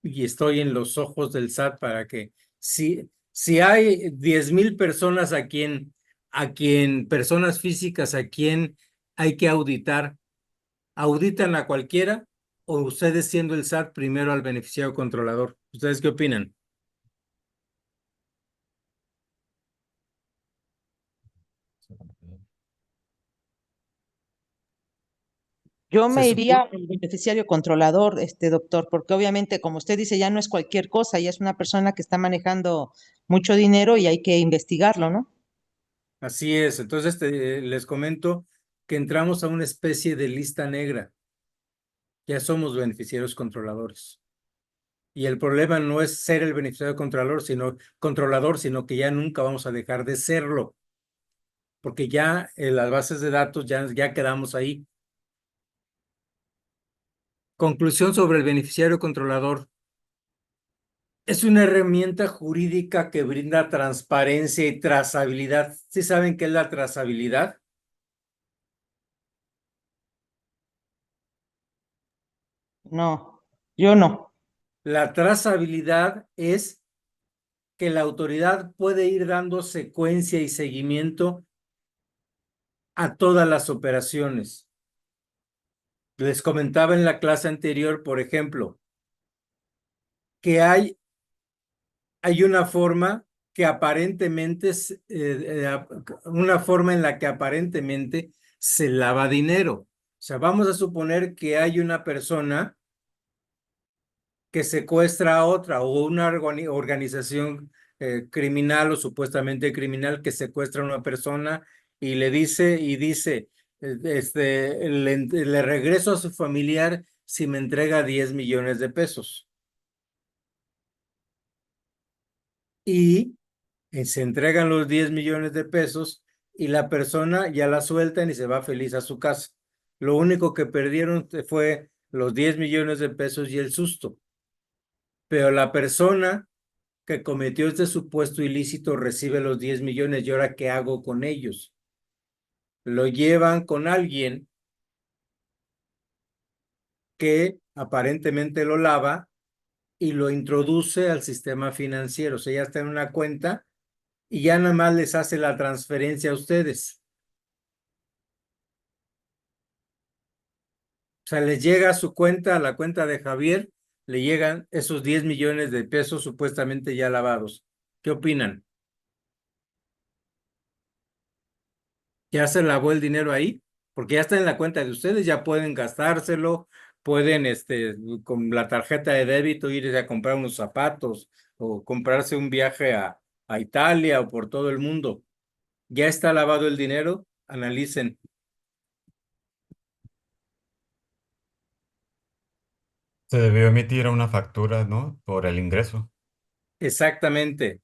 Y estoy en los ojos del SAT para que si hay 10,000 personas personas físicas a quien hay que auditar, ¿auditan a cualquiera o ustedes siendo el SAT primero al beneficiario controlador? ¿Ustedes qué opinan? Yo Se me iría supone. al beneficiario controlador, doctor, porque obviamente, como usted dice, ya no es cualquier cosa, ya es una persona que está manejando mucho dinero y hay que investigarlo, ¿no? Así es. Entonces les comento que entramos a una especie de lista negra. Ya somos beneficiarios controladores. Y el problema no es ser el beneficiario controlador, sino que ya nunca vamos a dejar de serlo, porque ya en las bases de datos ya quedamos ahí. Conclusión sobre el beneficiario controlador. Es una herramienta jurídica que brinda transparencia y trazabilidad. ¿Sí saben qué es la trazabilidad? No, yo no. La trazabilidad es que la autoridad puede ir dando secuencia y seguimiento a todas las operaciones. Les comentaba en la clase anterior, por ejemplo, que hay una forma que aparentemente una forma en la que aparentemente se lava dinero. O sea, vamos a suponer que hay una persona que secuestra a otra o una organización criminal o supuestamente criminal que secuestra a una persona y dice, le regreso a su familiar si me entrega 10 millones de pesos. Y se entregan los 10 millones de pesos y la persona ya la sueltan y se va feliz a su casa. Lo único que perdieron fue los 10 millones de pesos y el susto. Pero la persona que cometió este supuesto ilícito recibe los 10 millones y ahora ¿qué hago con ellos? Lo llevan con alguien que aparentemente lo lava y lo introduce al sistema financiero. O sea, ya está en una cuenta y ya nada más les hace la transferencia a ustedes. O sea, les llega a su cuenta, a la cuenta de Javier, le llegan esos 10 millones de pesos supuestamente ya lavados. ¿Qué opinan? ¿Ya se lavó el dinero ahí? Porque ya está en la cuenta de ustedes, ya pueden gastárselo, pueden con la tarjeta de débito ir a comprar unos zapatos o comprarse un viaje a Italia o por todo el mundo. ¿Ya está lavado el dinero? Analicen. Se debió emitir una factura, ¿no? Por el ingreso. Exactamente.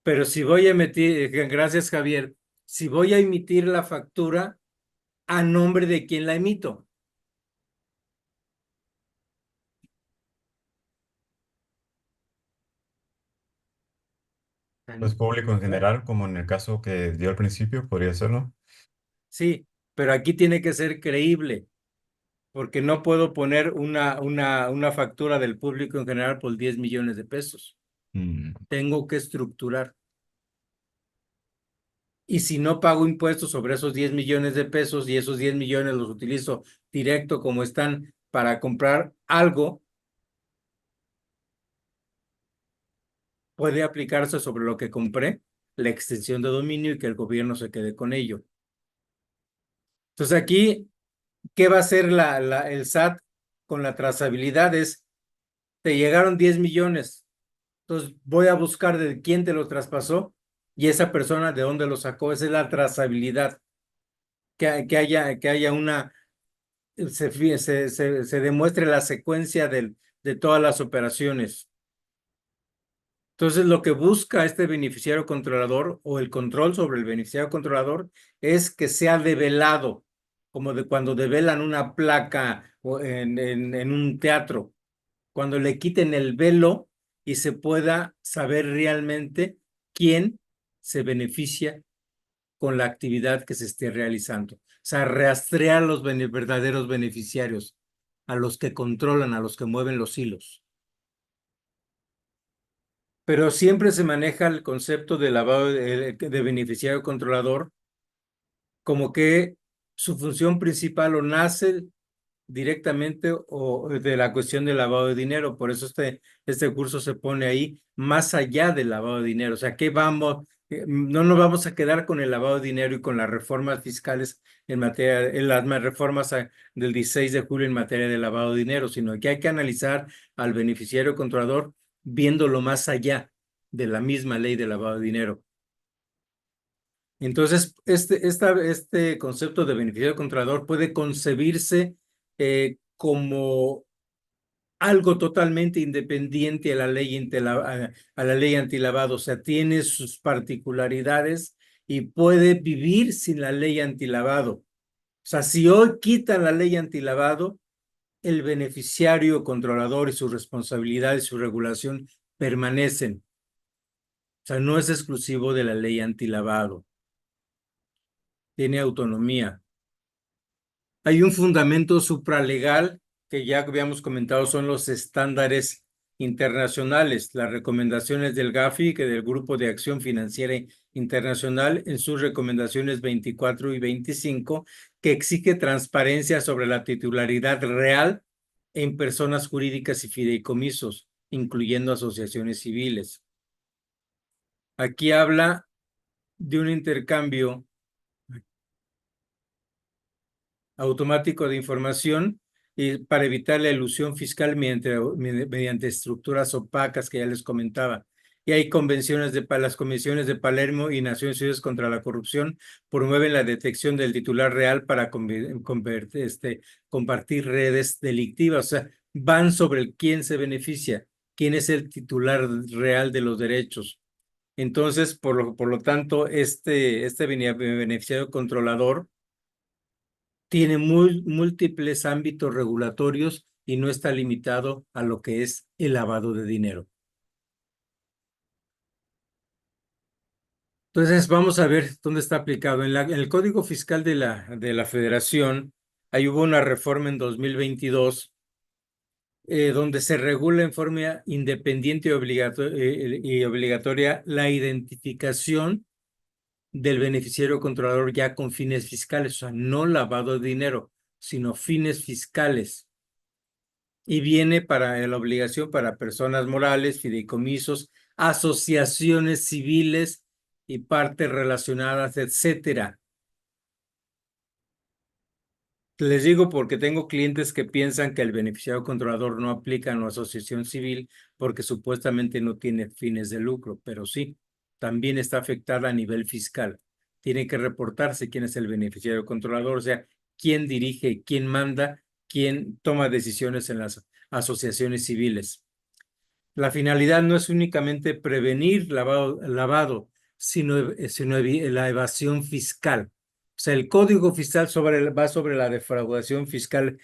Pero si voy a emitir, gracias Javier, si voy a emitir la factura, ¿a nombre de quién la emito? Pues público en general, como en el caso que dio al principio, podría serlo. Sí, pero aquí tiene que ser creíble, porque no puedo poner una factura del público en general por 10 millones de pesos. Mm, Tengo que estructurar. Y si no pago impuestos sobre esos 10 millones de pesos y esos 10 millones los utilizo directo como están para comprar algo, puede aplicarse sobre lo que compré, la extensión de dominio y que el gobierno se quede con ello. Entonces aquí, ¿qué va a hacer el SAT con la trazabilidad? Te llegaron 10 millones, entonces voy a buscar de quién te lo traspasó y esa persona de dónde lo sacó. Esa es la trazabilidad, que haya una, se demuestre la secuencia de todas las operaciones. Entonces, lo que busca este beneficiario controlador o el control sobre el beneficiario controlador es que sea develado, como de cuando develan una placa o en un teatro, cuando le quiten el velo y se pueda saber realmente quién se beneficia con la actividad que se esté realizando. O sea, rastrear los verdaderos beneficiarios, a los que controlan, a los que mueven los hilos. Pero siempre se maneja el concepto de lavado de beneficiario controlador como que su función principal o nace directamente o de la cuestión del lavado de dinero. Por eso este curso se pone ahí más allá del lavado de dinero. O sea, que vamos, no nos vamos a quedar con el lavado de dinero y con las reformas fiscales en materia, en las reformas del 16 de julio en materia de lavado de dinero, sino que hay que analizar al beneficiario controlador viéndolo más allá de la misma ley de lavado de dinero. Entonces, este concepto de beneficiario controlador puede concebirse como algo totalmente independiente a la ley a la ley antilavado, o sea, tiene sus particularidades y puede vivir sin la ley antilavado. O sea, si hoy quitan la ley antilavado, el beneficiario controlador y su responsabilidad y su regulación permanecen. O sea, no es exclusivo de la ley antilavado. Tiene autonomía. Hay un fundamento supralegal que ya habíamos comentado, son los estándares internacionales, las recomendaciones del GAFI, que del Grupo de Acción Financiera Internacional, en sus recomendaciones 24 y 25, que exige transparencia sobre la titularidad real en personas jurídicas y fideicomisos, incluyendo asociaciones civiles. Aquí habla de un intercambio automático de información y para evitar la elusión fiscal mediante estructuras opacas que ya les comentaba. Y hay convenciones las convenciones de Palermo y Naciones Unidas contra la Corrupción promueven la detección del titular real para compartir redes delictivas. O sea, van sobre quién se beneficia, quién es el titular real de los derechos. Entonces, por lo tanto, este beneficiario controlador tiene múltiples ámbitos regulatorios y no está limitado a lo que es el lavado de dinero. Entonces, vamos a ver dónde está aplicado. En el Código Fiscal de la Federación, ahí hubo una reforma en 2022 donde se regula en forma independiente y obligatoria la identificación del beneficiario controlador ya con fines fiscales, o sea, no lavado de dinero, sino fines fiscales. Y viene para la obligación para personas morales, fideicomisos, asociaciones civiles y partes relacionadas, etcétera. Les digo porque tengo clientes que piensan que el beneficiario controlador no aplica en la asociación civil porque supuestamente no tiene fines de lucro, pero sí, también está afectada a nivel fiscal. Tiene que reportarse quién es el beneficiario controlador, o sea, quién dirige, quién manda, quién toma decisiones en las asociaciones civiles. La finalidad no es únicamente prevenir lavado, sino la evasión fiscal. O sea, el código fiscal va sobre la defraudación fiscal.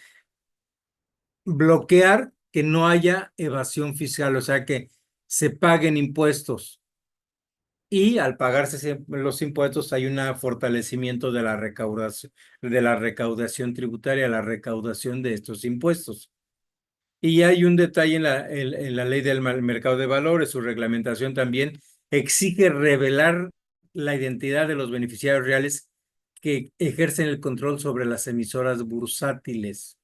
Bloquear que no haya evasión fiscal, o sea, que se paguen impuestos. Y al pagarse los impuestos hay un fortalecimiento de la recaudación tributaria, la recaudación de estos impuestos. Y hay un detalle en la ley del mercado de valores, su reglamentación también exige revelar la identidad de los beneficiarios reales que ejercen el control sobre las emisoras bursátiles.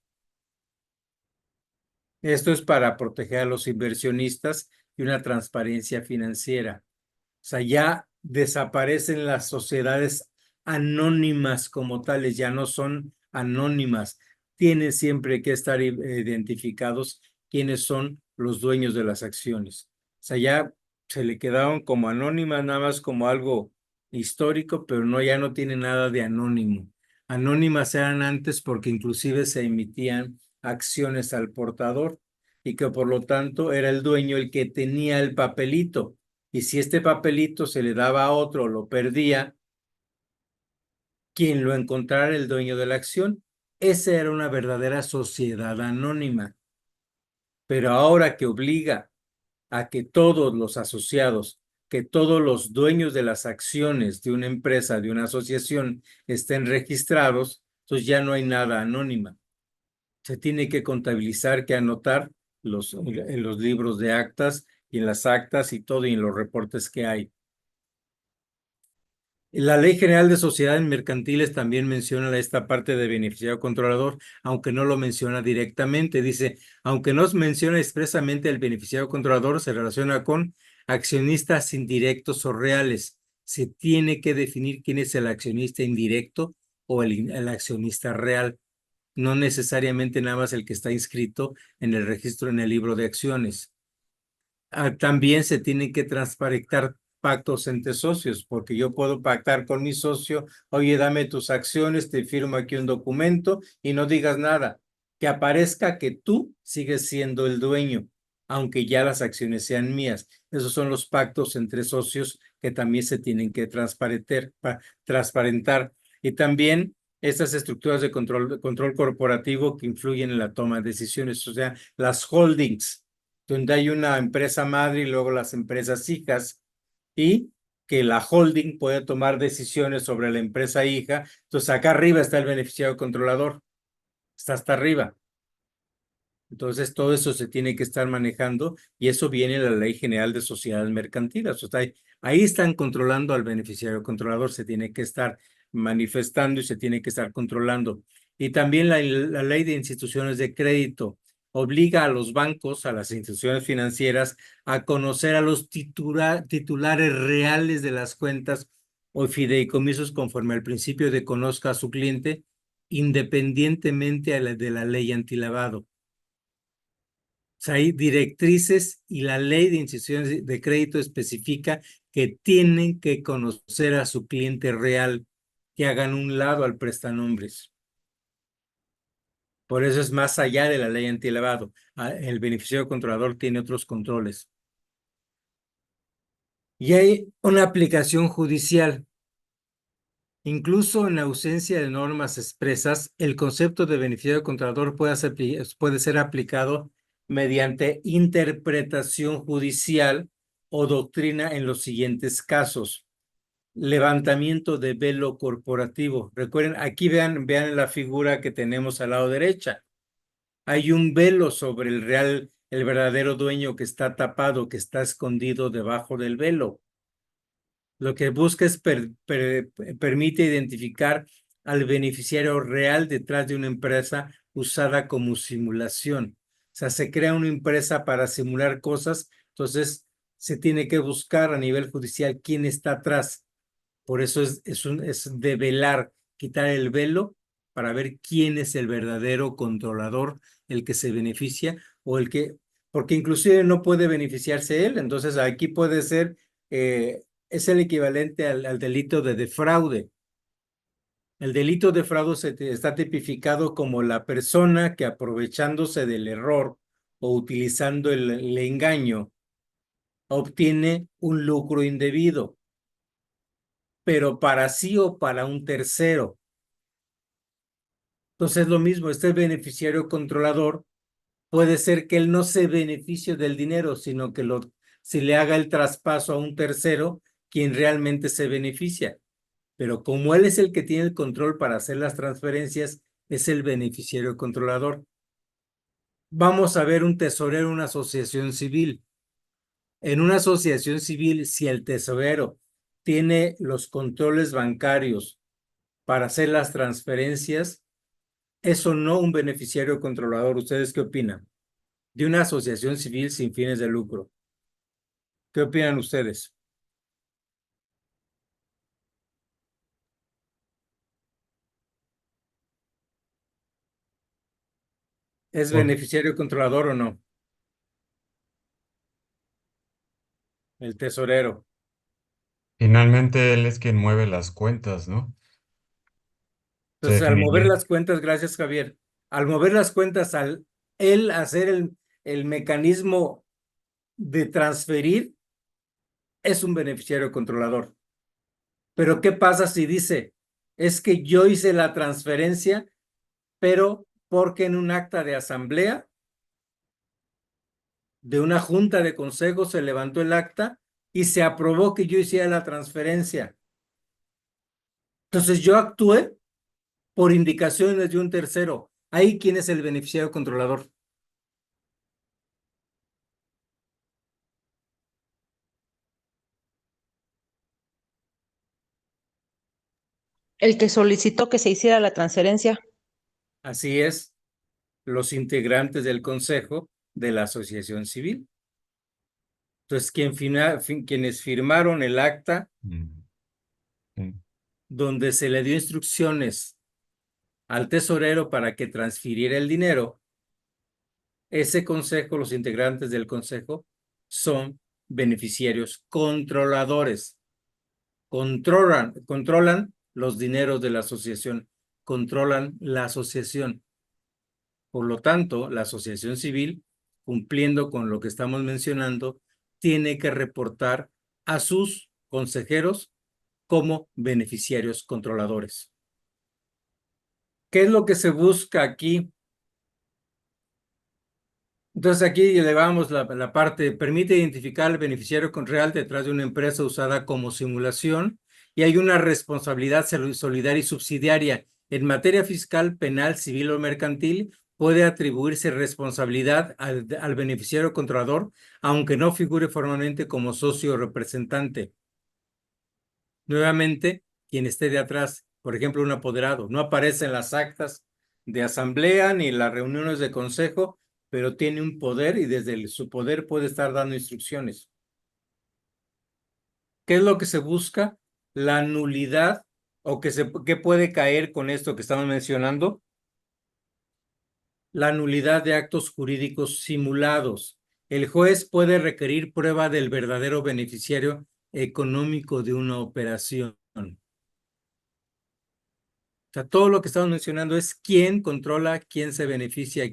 Esto es para proteger a los inversionistas y una transparencia financiera. O sea, ya desaparecen las sociedades anónimas como tales, ya no son anónimas. Tienen siempre que estar identificados quiénes son los dueños de las acciones. O sea, ya se le quedaron como anónimas, nada más como algo histórico, pero no, ya no tiene nada de anónimo. Anónimas eran antes porque inclusive se emitían acciones al portador y que por lo tanto era el dueño el que tenía el papelito. Y si este papelito se le daba a otro, lo perdía, quien lo encontrara era el dueño de la acción. Esa era una verdadera sociedad anónima. Pero ahora que obliga a que todos los asociados, que todos los dueños de las acciones de una empresa, de una asociación, estén registrados, entonces ya no hay nada anónima. Se tiene que contabilizar, que anotar en los libros de actas y en las actas y todo y en los reportes que hay. La Ley General de Sociedades Mercantiles también menciona esta parte de beneficiario controlador, aunque no lo menciona directamente. Dice, aunque no menciona expresamente el beneficiario controlador, se relaciona con accionistas indirectos o reales. Se tiene que definir quién es el accionista indirecto o el accionista real, no necesariamente nada más el que está inscrito en el registro en el libro de acciones. También se tienen que transparentar pactos entre socios, porque yo puedo pactar con mi socio, oye, dame tus acciones, te firmo aquí un documento y no digas nada, que aparezca que tú sigues siendo el dueño, aunque ya las acciones sean mías. Esos son los pactos entre socios que también se tienen que transparentar. Y también estas estructuras de control corporativo que influyen en la toma de decisiones, o sea, las holdings, donde hay una empresa madre y luego las empresas hijas, y que la holding puede tomar decisiones sobre la empresa hija. Entonces acá arriba está el beneficiario controlador, está hasta arriba. Entonces todo eso se tiene que estar manejando y eso viene en la Ley General de Sociedades Mercantiles. O sea, ahí están controlando al beneficiario controlador, se tiene que estar manifestando y se tiene que estar controlando. Y también la Ley de Instituciones de Crédito obliga a los bancos, a las instituciones financieras, a conocer a los titulares reales de las cuentas o fideicomisos conforme al principio de conozca a su cliente, independientemente de la ley antilavado. O sea, hay directrices y la ley de instituciones de crédito especifica que tienen que conocer a su cliente real, que hagan un lado al prestanombres. Por eso es más allá de la ley antilavado. El beneficiario controlador tiene otros controles. Y hay una aplicación judicial. Incluso en ausencia de normas expresas, el concepto de beneficiario controlador puede ser aplicado mediante interpretación judicial o doctrina en los siguientes casos. Levantamiento de velo corporativo. Recuerden, aquí vean la figura que tenemos al lado derecha. Hay un velo sobre el verdadero dueño que está tapado, que está escondido debajo del velo. Lo que busca es permite identificar al beneficiario real detrás de una empresa usada como simulación. O sea, se crea una empresa para simular cosas, entonces se tiene que buscar a nivel judicial quién está atrás. Por eso es develar, quitar el velo para ver quién es el verdadero controlador, el que se beneficia o porque inclusive no puede beneficiarse él. Entonces aquí puede ser, es el equivalente al delito de defraude. El delito de fraude está tipificado como la persona que aprovechándose del error o utilizando el engaño obtiene un lucro indebido, pero para sí o para un tercero. Entonces, lo mismo, este beneficiario controlador puede ser que él no se beneficie del dinero, sino que si le haga el traspaso a un tercero, quien realmente se beneficia. Pero como él es el que tiene el control para hacer las transferencias, es el beneficiario controlador. Vamos a ver un tesorero en una asociación civil. En una asociación civil, si el tesorero tiene los controles bancarios para hacer las transferencias, eso no un beneficiario controlador. ¿Ustedes qué opinan? De una asociación civil sin fines de lucro. ¿Qué opinan ustedes? ¿Es Por- beneficiario controlador o no? El tesorero. Finalmente él es quien mueve las cuentas, ¿no? Se Entonces, al mover definiría. las cuentas, gracias Javier, al mover las cuentas, al él hacer el mecanismo de transferir, es un beneficiario controlador. Pero ¿qué pasa si dice, es que yo hice la transferencia, pero porque en un acta de asamblea de una junta de consejo se levantó el acta y se aprobó que yo hiciera la transferencia? Entonces yo actué por indicaciones de un tercero. Ahí, ¿quién es el beneficiario controlador? El que solicitó que se hiciera la transferencia. Así es, los integrantes del consejo de la asociación civil. Entonces, quienes firmaron el acta Mm, sí. donde se le dio instrucciones al tesorero para que transfiriera el dinero, ese consejo, los integrantes del consejo, son beneficiarios controladores. Controlan los dineros de la asociación, controlan la asociación. Por lo tanto, la asociación civil, cumpliendo con lo que estamos mencionando, tiene que reportar a sus consejeros como beneficiarios controladores. ¿Qué es lo que se busca aquí? Entonces aquí elevamos la parte, permite identificar al beneficiario real detrás de una empresa usada como simulación, y hay una responsabilidad solidaria y subsidiaria. En materia fiscal, penal, civil o mercantil, puede atribuirse responsabilidad al beneficiario controlador, aunque no figure formalmente como socio o representante. Nuevamente, quien esté de atrás, por ejemplo, un apoderado, no aparece en las actas de asamblea ni en las reuniones de consejo, pero tiene un poder y desde su poder puede estar dando instrucciones. ¿Qué es lo que se busca? La nulidad, o ¿qué puede caer con esto que estamos mencionando? La nulidad de actos jurídicos simulados. El juez puede requerir prueba del verdadero beneficiario económico de una operación. O sea, todo lo que estamos mencionando es quién controla, quién se beneficia,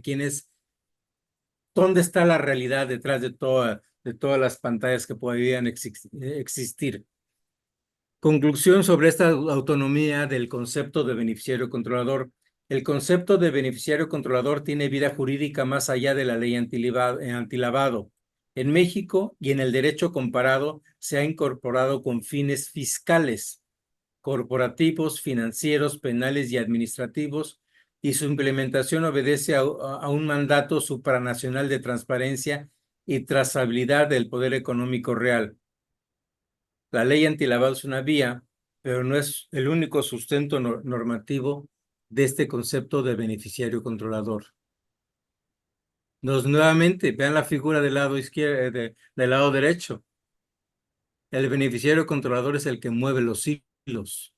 dónde está la realidad detrás de todas las pantallas que podrían existir. Conclusión sobre esta autonomía del concepto de beneficiario controlador. El concepto de beneficiario controlador tiene vida jurídica más allá de la ley antilavado. En México y en el derecho comparado se ha incorporado con fines fiscales, corporativos, financieros, penales y administrativos, y su implementación obedece a un mandato supranacional de transparencia y trazabilidad del poder económico real. La ley antilavado es una vía, pero no es el único sustento normativo de este concepto de beneficiario controlador. Nuevamente, vean la figura del lado izquierdo, del lado derecho. El beneficiario controlador es el que mueve los hilos.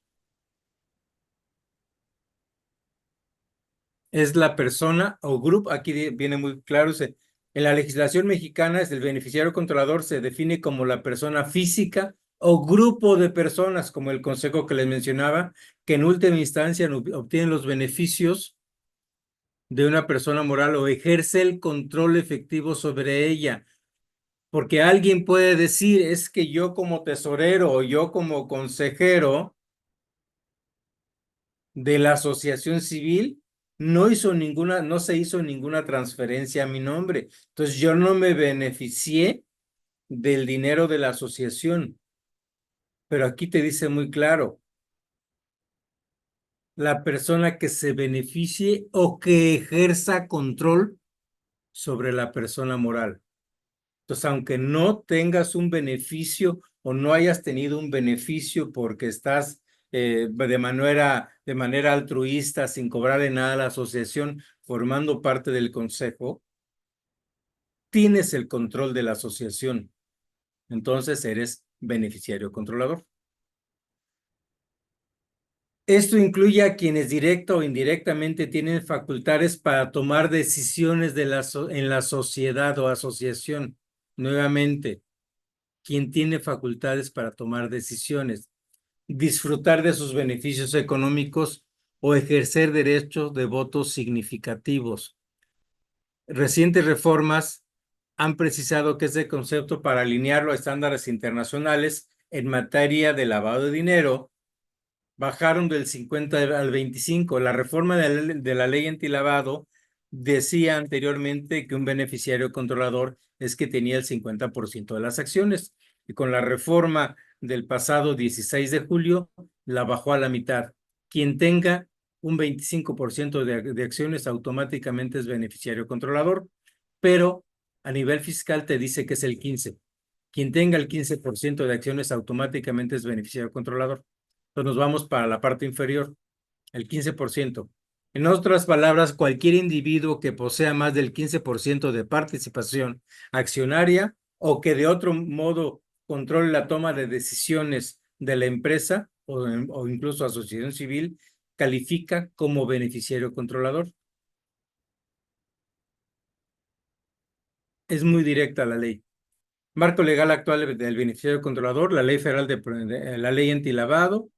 Es la persona o grupo, aquí viene muy claro, en la legislación mexicana el beneficiario controlador se define como la persona física o grupo de personas, como el consejo que les mencionaba, que en última instancia obtienen los beneficios de una persona moral o ejerce el control efectivo sobre ella. Porque alguien puede decir, es que yo como tesorero o yo como consejero de la asociación civil no se hizo ninguna transferencia a mi nombre. Entonces yo no me beneficié del dinero de la asociación. Pero aquí te dice muy claro, la persona que se beneficie o que ejerza control sobre la persona moral. Entonces, aunque no tengas un beneficio o no hayas tenido un beneficio porque estás de manera altruista, sin cobrarle nada a la asociación, formando parte del consejo, tienes el control de la asociación. Entonces, eres beneficiario controlador. Esto incluye a quienes directa o indirectamente tienen facultades para tomar decisiones en la sociedad o asociación. Nuevamente, quien tiene facultades para tomar decisiones, disfrutar de sus beneficios económicos o ejercer derechos de votos significativos. Recientes reformas han precisado que ese concepto, para alinearlo a estándares internacionales en materia de lavado de dinero, bajaron del 50 al 25. La reforma de la ley antilavado decía anteriormente que un beneficiario controlador es que tenía el 50% de las acciones. Y con la reforma del pasado 16 de julio, la bajó a la mitad. Quien tenga un 25% de acciones automáticamente es beneficiario controlador, pero a nivel fiscal te dice que es el 15%. Quien tenga el 15% de acciones automáticamente es beneficiario controlador. Entonces nos vamos para la parte inferior, el 15%. En otras palabras, cualquier individuo que posea más del 15% de participación accionaria o que de otro modo controle la toma de decisiones de la empresa o incluso asociación civil, califica como beneficiario controlador. Es muy directa la ley. Marco legal actual del beneficiario controlador, la ley federal la ley antilavado,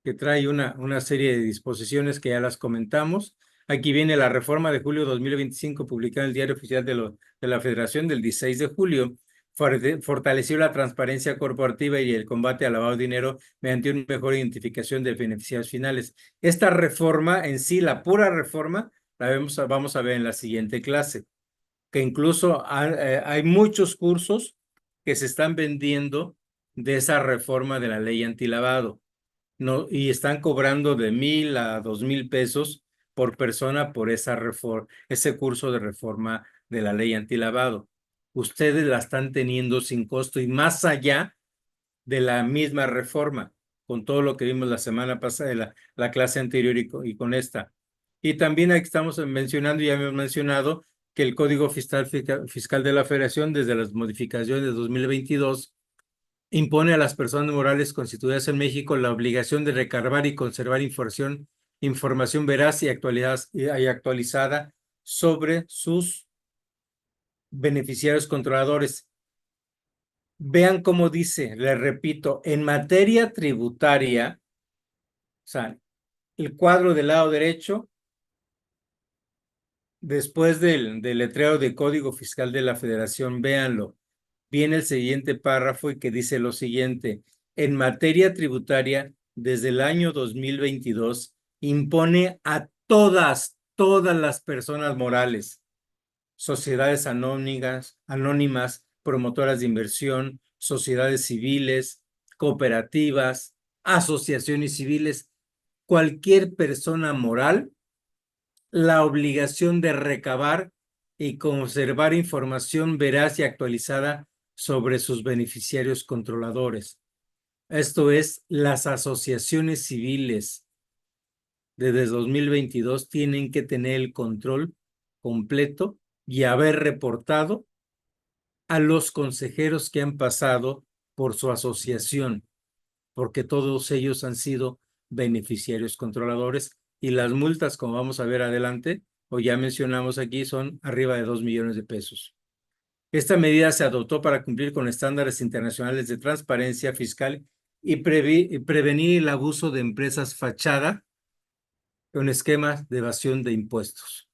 que trae una serie de disposiciones que ya las comentamos. Aquí viene la reforma de julio de 2025, publicada en el Diario Oficial de la Federación del 16 de julio. Fortaleció la transparencia corporativa y el combate al lavado de dinero mediante una mejor identificación de beneficiarios finales. Esta reforma en sí, la pura reforma, vamos a ver en la siguiente clase, que incluso hay muchos cursos que se están vendiendo de esa reforma de la ley antilavado. No, y están cobrando de 1,000 a 2,000 pesos por persona por ese curso de reforma de la ley antilavado. Ustedes la están teniendo sin costo y más allá de la misma reforma, con todo lo que vimos la semana pasada, la clase anterior y con esta. Y también aquí estamos mencionando, ya hemos mencionado, que el Código Fiscal de la Federación, desde las modificaciones de 2022, impone a las personas morales constituidas en México la obligación de recabar y conservar información veraz y actualizada sobre sus beneficiarios controladores. Vean cómo dice, les repito, en materia tributaria, o sea, el cuadro del lado derecho, después del letrero de Código Fiscal de la Federación, véanlo. Viene el siguiente párrafo y que dice lo siguiente: en materia tributaria, desde el año 2022, impone a todas las personas morales, sociedades anónimas, promotoras de inversión, sociedades civiles, cooperativas, asociaciones civiles, cualquier persona moral, la obligación de recabar y conservar información veraz y actualizada sobre sus beneficiarios controladores. Esto es, las asociaciones civiles desde 2022 tienen que tener el control completo y haber reportado a los consejeros que han pasado por su asociación, porque todos ellos han sido beneficiarios controladores y las multas, como vamos a ver adelante, o ya mencionamos aquí, son arriba de 2 millones de pesos. Esta medida se adoptó para cumplir con estándares internacionales de transparencia fiscal y prevenir el abuso de empresas fachada con esquemas de evasión de impuestos.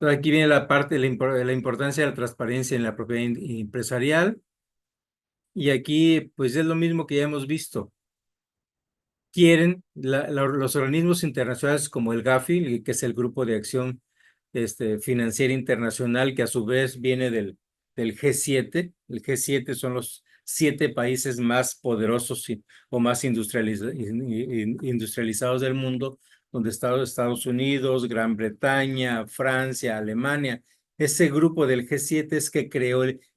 Entonces, aquí viene la parte de la importancia de la transparencia en la propiedad empresarial. Y aquí, pues es lo mismo que ya hemos visto. Quieren los organismos internacionales como el GAFI, que es el Grupo de Acción Financiera Internacional, que a su vez viene del G7. El G7 son los 7 países más poderosos o más industrializados del mundo, donde están Estados Unidos, Gran Bretaña, Francia, Alemania. Ese grupo del G7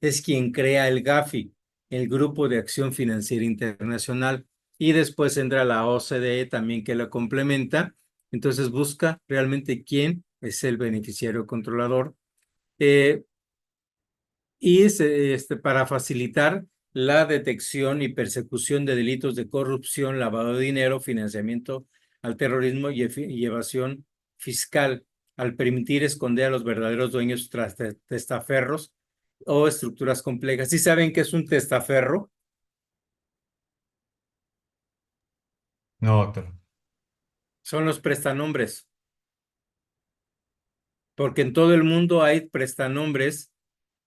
es quien crea el GAFI, el Grupo de Acción Financiera Internacional. Y después entra la OCDE también que la complementa. Entonces busca realmente quién es el beneficiario controlador para facilitar la detección y persecución de delitos de corrupción, lavado de dinero, financiamiento al terrorismo y evasión fiscal, al permitir esconder a los verdaderos dueños tras testaferros o estructuras complejas. ¿Sí saben qué es un testaferro? No, doctor. Son los prestanombres, porque en todo el mundo hay prestanombres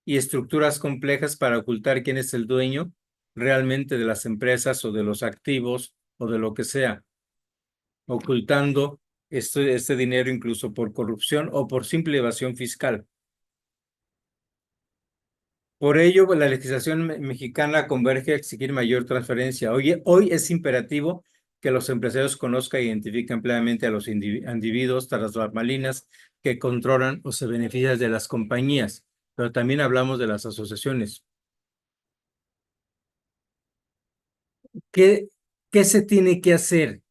y estructuras complejas para ocultar quién es el dueño realmente de las empresas o de los activos o de lo que sea, ocultando este dinero incluso por corrupción o por simple evasión fiscal. Por ello, la legislación mexicana converge a exigir mayor transparencia. Hoy es imperativo que los empresarios conozcan e identifiquen plenamente a los individuos tras las bambalinas que controlan o se benefician de las compañías, pero también hablamos de las asociaciones. ¿Qué se tiene que hacer?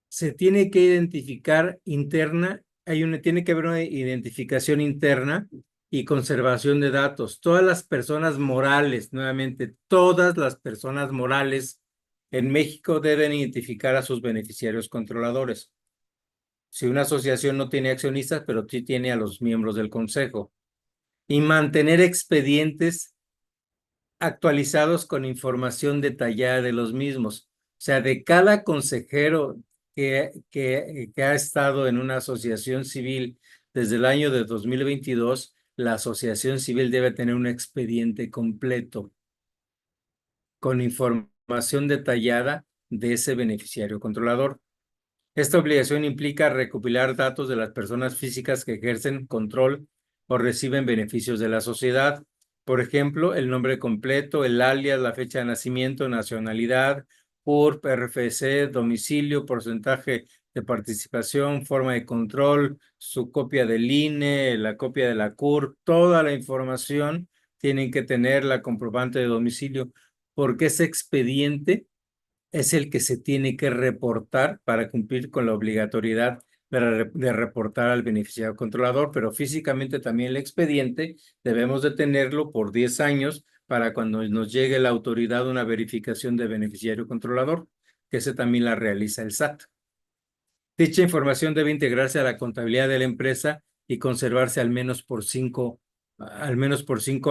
Se tiene que identificar tiene que haber una identificación interna y conservación de datos. Todas las personas morales, nuevamente, todas las personas morales en México deben identificar a sus beneficiarios controladores. Si una asociación no tiene accionistas, pero sí tiene a los miembros del consejo. Y mantener expedientes actualizados con información detallada de los mismos. O sea, de cada consejero que ha estado en una asociación civil desde el año de 2022, la asociación civil debe tener un expediente completo con información detallada de ese beneficiario controlador. Esta obligación implica recopilar datos de las personas físicas que ejercen control o reciben beneficios de la sociedad. Por ejemplo, el nombre completo, el alias, la fecha de nacimiento, nacionalidad, CURP, RFC, domicilio, porcentaje de participación, forma de control, su copia del INE, la copia de la CURP, toda la información tienen que tener la comprobante de domicilio, porque ese expediente es el que se tiene que reportar para cumplir con la obligatoriedad de reportar al beneficiario controlador, pero físicamente también el expediente debemos de tenerlo por 10 años para cuando nos llegue la autoridad una verificación de beneficiario controlador, que ese también la realiza el SAT. Dicha información debe integrarse a la contabilidad de la empresa y conservarse al menos por 5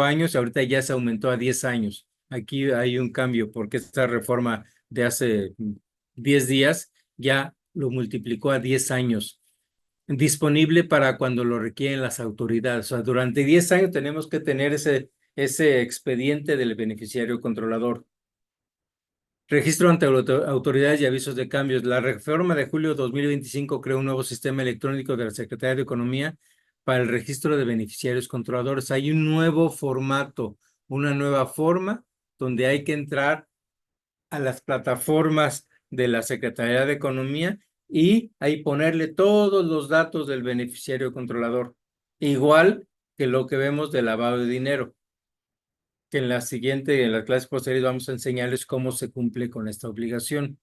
años. Ahorita ya se aumentó a 10 años. Aquí hay un cambio porque esta reforma de hace 10 días ya lo multiplicó a 10 años. Disponible para cuando lo requieren las autoridades. O sea, durante 10 años tenemos que tener ese expediente del beneficiario controlador. Registro ante autoridades y avisos de cambios. La reforma de julio de 2025 creó un nuevo sistema electrónico de la Secretaría de Economía para el registro de beneficiarios controladores. Hay un nuevo formato, una nueva forma donde hay que entrar a las plataformas de la Secretaría de Economía y ahí ponerle todos los datos del beneficiario controlador, igual que lo que vemos de lavado de dinero, que en las clases posteriores vamos a enseñarles cómo se cumple con esta obligación.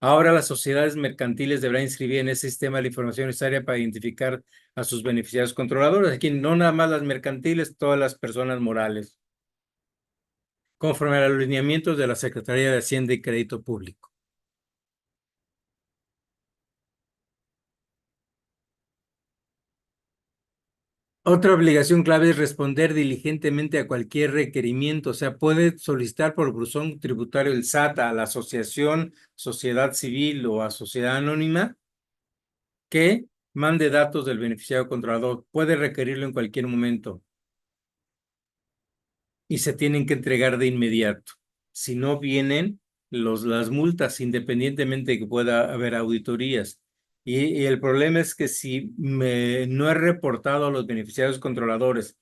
Ahora las sociedades mercantiles deberán inscribir en ese sistema la información necesaria para identificar a sus beneficiarios controladores. Aquí no nada más las mercantiles, todas las personas morales, conforme a los lineamientos de la Secretaría de Hacienda y Crédito Público. Otra obligación clave es responder diligentemente a cualquier requerimiento. O sea, puede solicitar por buzón tributario el SAT a la asociación, sociedad civil o a sociedad anónima que mande datos del beneficiario controlador. Puede requerirlo en cualquier momento. Y se tienen que entregar de inmediato. Si no vienen las multas, independientemente de que pueda haber auditorías. Y el problema es que si no he reportado a los beneficiarios controladores,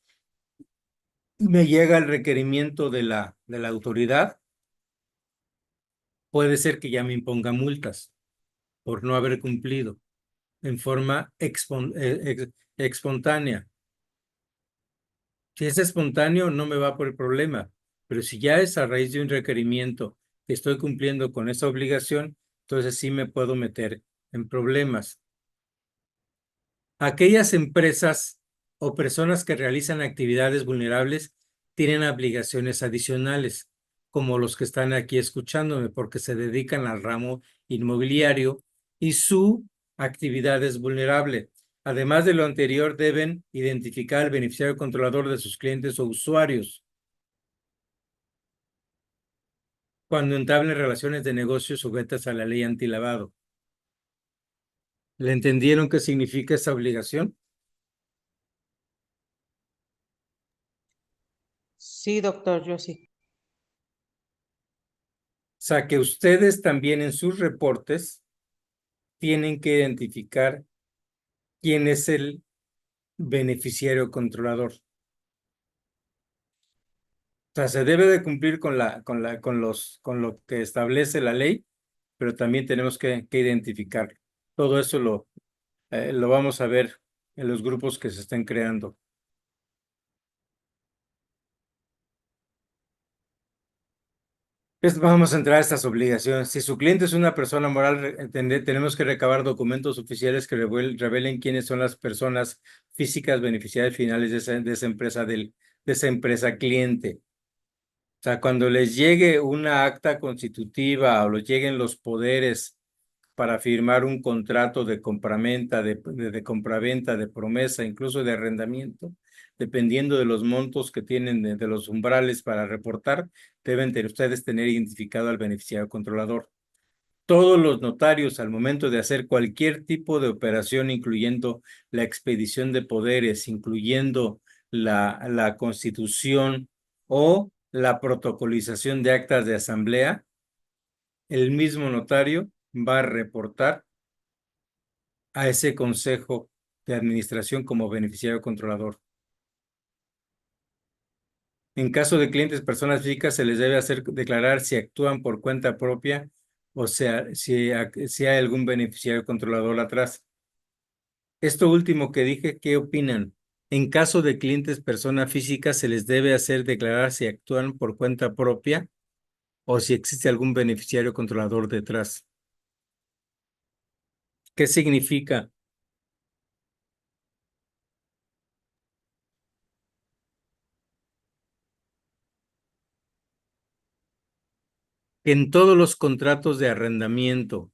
me llega el requerimiento de la autoridad, puede ser que ya me imponga multas por no haber cumplido en forma espontánea. Si es espontáneo, no me va por el problema, pero si ya es a raíz de un requerimiento que estoy cumpliendo con esa obligación, entonces sí me puedo meter en problemas. Aquellas empresas o personas que realizan actividades vulnerables tienen obligaciones adicionales, como los que están aquí escuchándome, porque se dedican al ramo inmobiliario y su actividad es vulnerable. Además de lo anterior, deben identificar al beneficiario controlador de sus clientes o usuarios cuando entablen relaciones de negocio sujetas a la ley antilavado. ¿Le entendieron qué significa esa obligación? Sí, doctor, yo sí. O sea, que ustedes también en sus reportes tienen que identificar quién es el beneficiario controlador. O sea, se debe de cumplir con lo que establece la ley, pero también tenemos que identificar. Todo eso lo vamos a ver en los grupos que se estén creando. Vamos a entrar a estas obligaciones. Si su cliente es una persona moral, tenemos que recabar documentos oficiales que revelen quiénes son las personas físicas beneficiarias finales de esa empresa, de esa empresa cliente. O sea, cuando les llegue una acta constitutiva o les lleguen los poderes para firmar un contrato de compraventa, de compraventa, de promesa, incluso de arrendamiento, dependiendo de los montos que tienen de los umbrales para reportar, deben ustedes tener identificado al beneficiario controlador. Todos los notarios, al momento de hacer cualquier tipo de operación, incluyendo la expedición de poderes, incluyendo la constitución o la protocolización de actas de asamblea, el mismo notario va a reportar a ese consejo de administración como beneficiario controlador. En caso de clientes, personas físicas, se les debe hacer declarar si actúan por cuenta propia o sea, si hay algún beneficiario controlador atrás. Esto último que dije, ¿qué opinan? En caso de clientes, personas físicas, se les debe hacer declarar si actúan por cuenta propia o si existe algún beneficiario controlador detrás. ¿Qué significa? En todos los contratos de arrendamiento,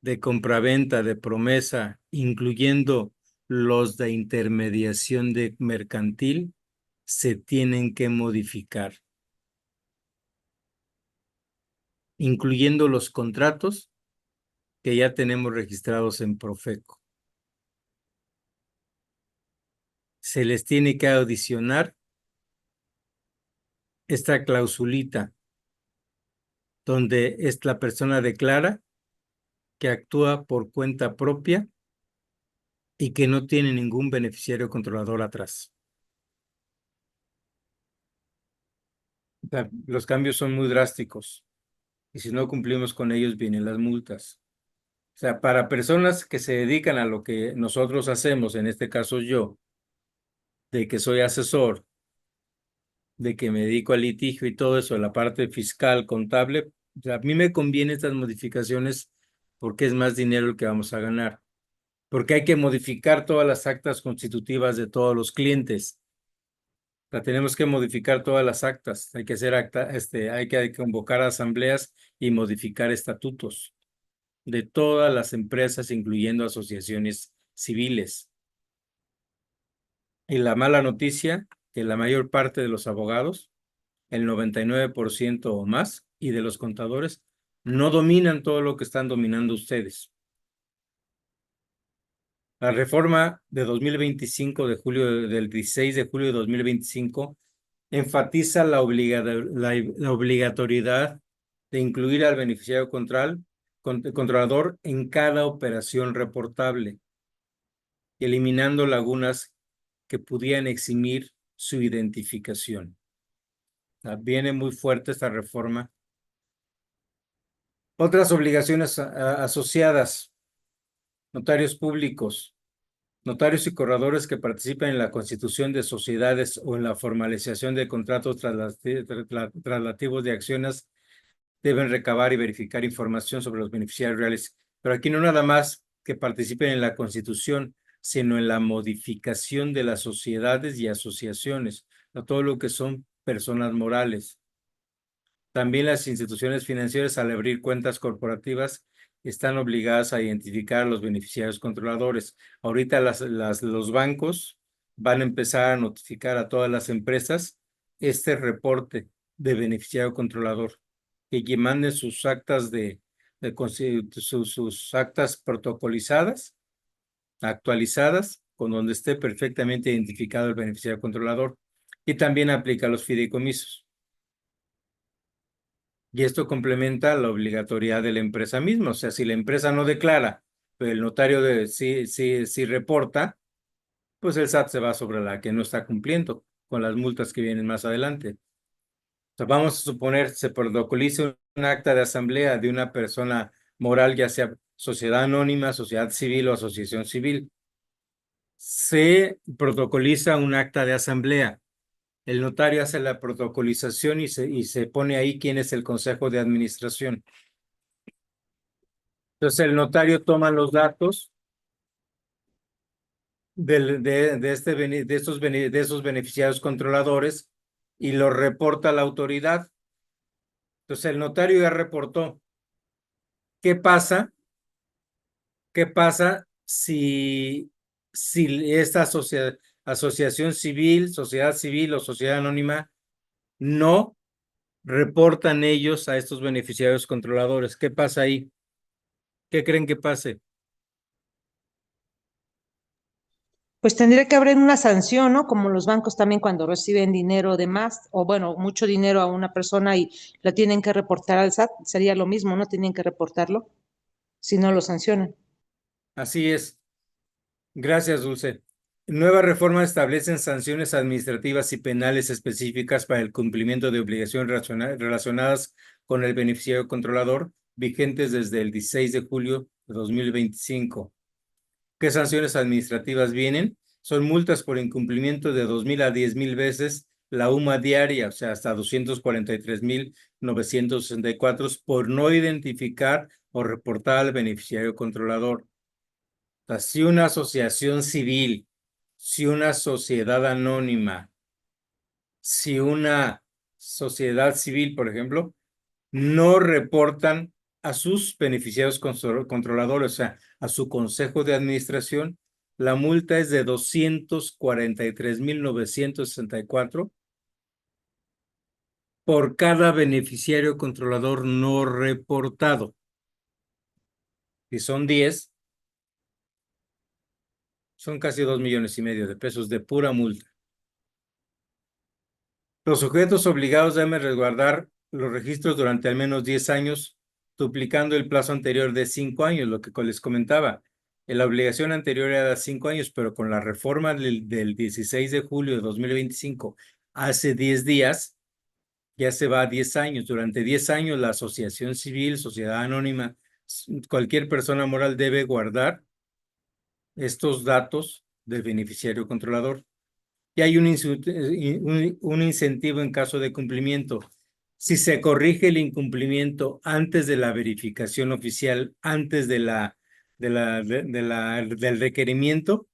de compraventa, de promesa, incluyendo los de intermediación de mercantil, se tienen que modificar, incluyendo los contratos que ya tenemos registrados en Profeco. Se les tiene que adicionar esta clausulita donde la persona declara que actúa por cuenta propia y que no tiene ningún beneficiario controlador atrás. O sea, los cambios son muy drásticos y si no cumplimos con ellos vienen las multas. O sea, para personas que se dedican a lo que nosotros hacemos, en este caso yo, de que soy asesor, de que me dedico al litigio y todo eso, la parte fiscal, contable, o sea, a mí me convienen estas modificaciones porque es más dinero el que vamos a ganar. Porque hay que modificar todas las actas constitutivas de todos los clientes. O sea, tenemos que modificar todas las actas. Hay que hacer hay que convocar asambleas y modificar estatutos de todas las empresas, incluyendo asociaciones civiles. Y la mala noticia, que la mayor parte de los abogados, el 99% o más, y de los contadores, no dominan todo lo que están dominando ustedes. La reforma de 2025, del 16 de julio de 2025, enfatiza la obligatoriedad de incluir al beneficiario controlador en cada operación reportable, eliminando lagunas que pudieran eximir su identificación. Viene muy fuerte esta reforma. Otras obligaciones asociadas: notarios públicos, notarios y corredores que participen en la constitución de sociedades o en la formalización de contratos traslativos de acciones deben recabar y verificar información sobre los beneficiarios reales. Pero aquí no nada más que participen en la constitución, sino en la modificación de las sociedades y asociaciones, a todo lo que son personas morales. También las instituciones financieras, al abrir cuentas corporativas, están obligadas a identificar a los beneficiarios controladores. Ahorita los bancos van a empezar a notificar a todas las empresas este reporte de beneficiario controlador, que manden sus actas sus actas protocolizadas, actualizadas, con donde esté perfectamente identificado el beneficiario controlador. Y también aplica a los fideicomisos. Y esto complementa la obligatoriedad de la empresa misma. O sea, si la empresa no declara, pero el notario sí reporta, pues el SAT se va sobre la que no está cumpliendo con las multas que vienen más adelante. O sea, vamos a suponer se protocoliza un acta de asamblea de una persona moral, ya sea sociedad anónima, sociedad civil o asociación civil. Se protocoliza un acta de asamblea. El notario hace la protocolización y se pone ahí quién es el consejo de administración. Entonces el notario toma los datos de esos beneficiarios controladores y los reporta a la autoridad. Entonces el notario ya reportó. ¿Qué pasa? ¿Qué pasa si esta asociación civil, sociedad civil o sociedad anónima no reportan ellos a estos beneficiarios controladores? ¿Qué pasa ahí? ¿Qué creen que pase? Pues tendría que haber una sanción, ¿no? Como los bancos también cuando reciben dinero de más, o bueno, mucho dinero a una persona y la tienen que reportar al SAT, sería lo mismo, ¿no? Tienen que reportarlo si no lo sancionan. Así es. Gracias, Dulce. Nueva reforma establecen sanciones administrativas y penales específicas para el cumplimiento de obligaciones relacionadas con el beneficiario controlador, vigentes desde el 16 de julio de 2025. ¿Qué sanciones administrativas vienen? Son multas por incumplimiento de 2,000 a 10,000 veces la UMA diaria, o sea, hasta 243,964 por no identificar o reportar al beneficiario controlador. O sea, si una asociación civil, si una sociedad anónima, si una sociedad civil, por ejemplo, no reportan a sus beneficiarios controladores, o sea, a su consejo de administración, la multa es de 243,964 por cada beneficiario controlador no reportado. Si son 10, son casi 2,5 millones de pesos de pura multa. Los sujetos obligados deben resguardar los registros durante al menos 10 años, duplicando el plazo anterior de 5 años, lo que les comentaba. La obligación anterior era de 5 años, pero con la reforma del 16 de julio de 2025, hace 10 días, ya se va a 10 años. Durante 10 años, la asociación civil, sociedad anónima, cualquier persona moral debe guardar estos datos del beneficiario controlador. Y hay un incentivo en caso de cumplimiento. Si se corrige el incumplimiento antes de la verificación oficial, antes del requerimiento,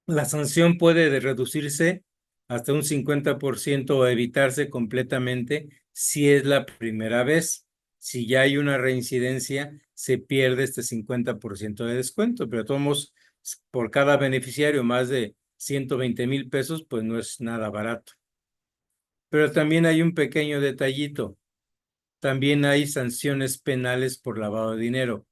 la sanción puede reducirse hasta un 50% o evitarse completamente si es la primera vez. Si ya hay una reincidencia, se pierde este 50% de descuento, pero todos por cada beneficiario más de 120,000 pesos, pues no es nada barato. Pero también hay un pequeño detallito. También hay sanciones penales por lavado de dinero.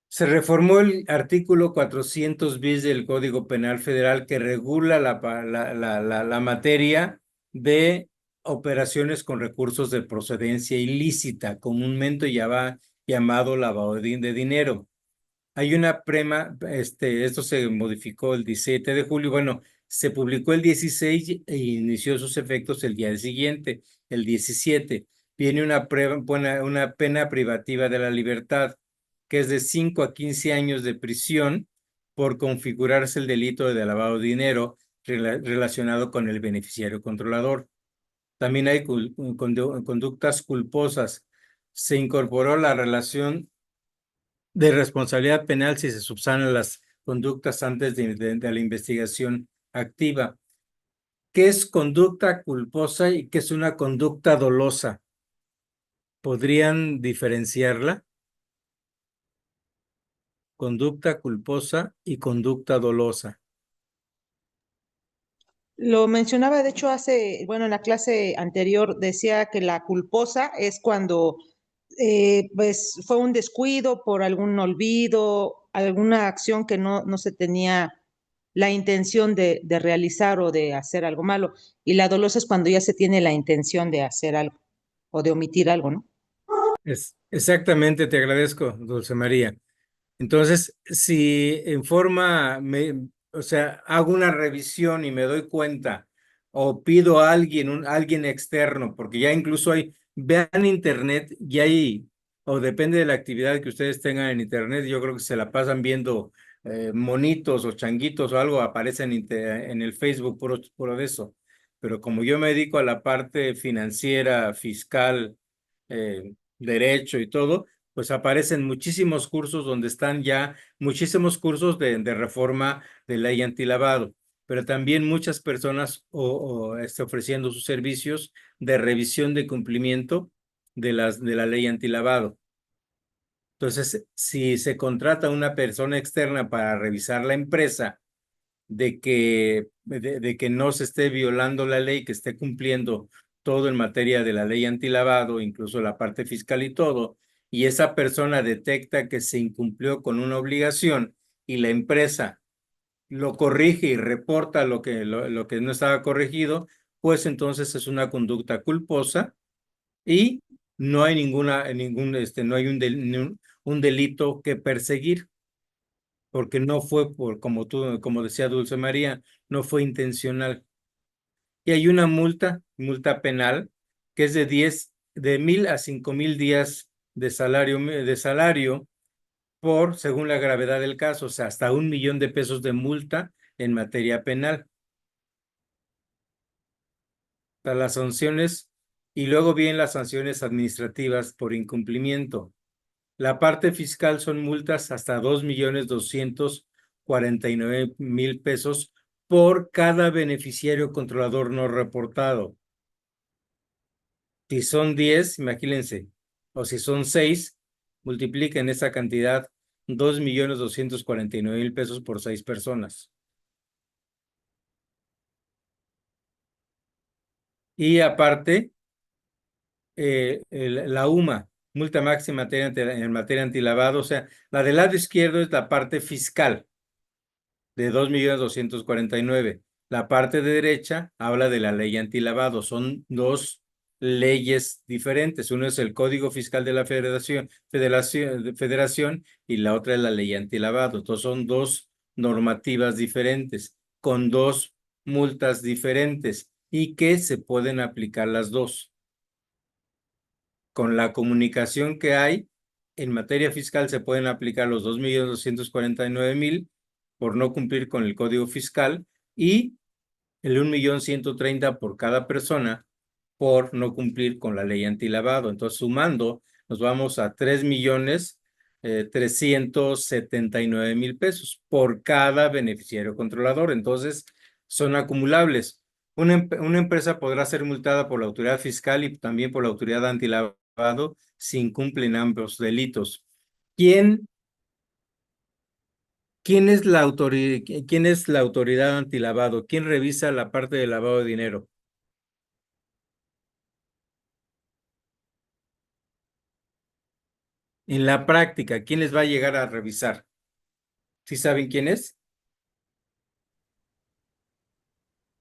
Se reformó el artículo 400 bis del Código Penal Federal que regula la materia de operaciones con recursos de procedencia ilícita, comúnmente llamado lavado de dinero. Hay una esto se modificó el 17 de julio, bueno, se publicó el 16 e inició sus efectos el día siguiente, el 17. Viene una pena privativa de la libertad, que es de 5 a 15 años de prisión por configurarse el delito de lavado de dinero relacionado con el beneficiario controlador. También hay conductas culposas. Se incorporó la relación de responsabilidad penal si se subsanan las conductas antes de la investigación activa. ¿Qué es conducta culposa y qué es una conducta dolosa? ¿Podrían diferenciarla? Conducta culposa y conducta dolosa. Lo mencionaba, de hecho, bueno, en la clase anterior decía que la culposa es cuando pues fue un descuido por algún olvido, alguna acción que no se tenía la intención de realizar o de hacer algo malo. Y la dolosa es cuando ya se tiene la intención de hacer algo o de omitir algo, ¿no? Exactamente, te agradezco, Dulce María. Entonces, si en forma, o sea, hago una revisión y me doy cuenta, o pido a alguien externo, porque ya incluso vean internet, y hay, o depende de la actividad que ustedes tengan en internet, yo creo que se la pasan viendo monitos o changuitos o algo, aparecen en el Facebook, puro de eso. Pero como yo me dedico a la parte financiera, fiscal, derecho y todo, pues aparecen muchísimos cursos donde están ya muchísimos cursos de reforma de ley antilavado, pero también muchas personas ofreciendo sus servicios de revisión de cumplimiento de la ley antilavado. Entonces, si se contrata una persona externa para revisar la empresa de que no se esté violando la ley, que esté cumpliendo todo en materia de la ley antilavado, incluso la parte fiscal y todo, y esa persona detecta que se incumplió con una obligación y la empresa lo corrige y reporta lo que no estaba corregido, pues entonces es una conducta culposa y no hay no hay un delito que perseguir porque no fue como decía Dulce María, no fue intencional. Y hay una multa penal, que es de 1,000 a 5,000 días de salario según la gravedad del caso, o sea, hasta 1,000,000 de pesos de multa en materia penal. Para las sanciones, y luego vienen las sanciones administrativas por incumplimiento. La parte fiscal son multas hasta 2,249,000 pesos por cada beneficiario controlador no reportado. Si son 10, imagínense, o si son 6, multipliquen esa cantidad, 2,249,000 pesos por 6 personas. Y aparte, la UMA, multa máxima en materia antilavado, o sea, la del lado izquierdo es la parte fiscal de 2,249,000. La parte de derecha habla de la ley antilavado. Son dos leyes diferentes. Uno es el Código Fiscal de la Federación y la otra es la ley antilavado. Entonces son dos normativas diferentes con dos multas diferentes y que se pueden aplicar las dos. Con la comunicación que hay en materia fiscal se pueden aplicar los 2,249,000 por no cumplir con el código fiscal y el 1,130,000 por cada persona por no cumplir con la ley antilavado. Entonces, sumando, nos vamos a 3,379,000 pesos por cada beneficiario controlador. Entonces, son acumulables. Una empresa podrá ser multada por la autoridad fiscal y también por la autoridad antilavado si incumplen ambos delitos. ¿Quién es quién es la autoridad antilavado? ¿Quién revisa la parte de lavado de dinero? En la práctica, ¿quién les va a llegar a revisar? ¿Sí saben quién es?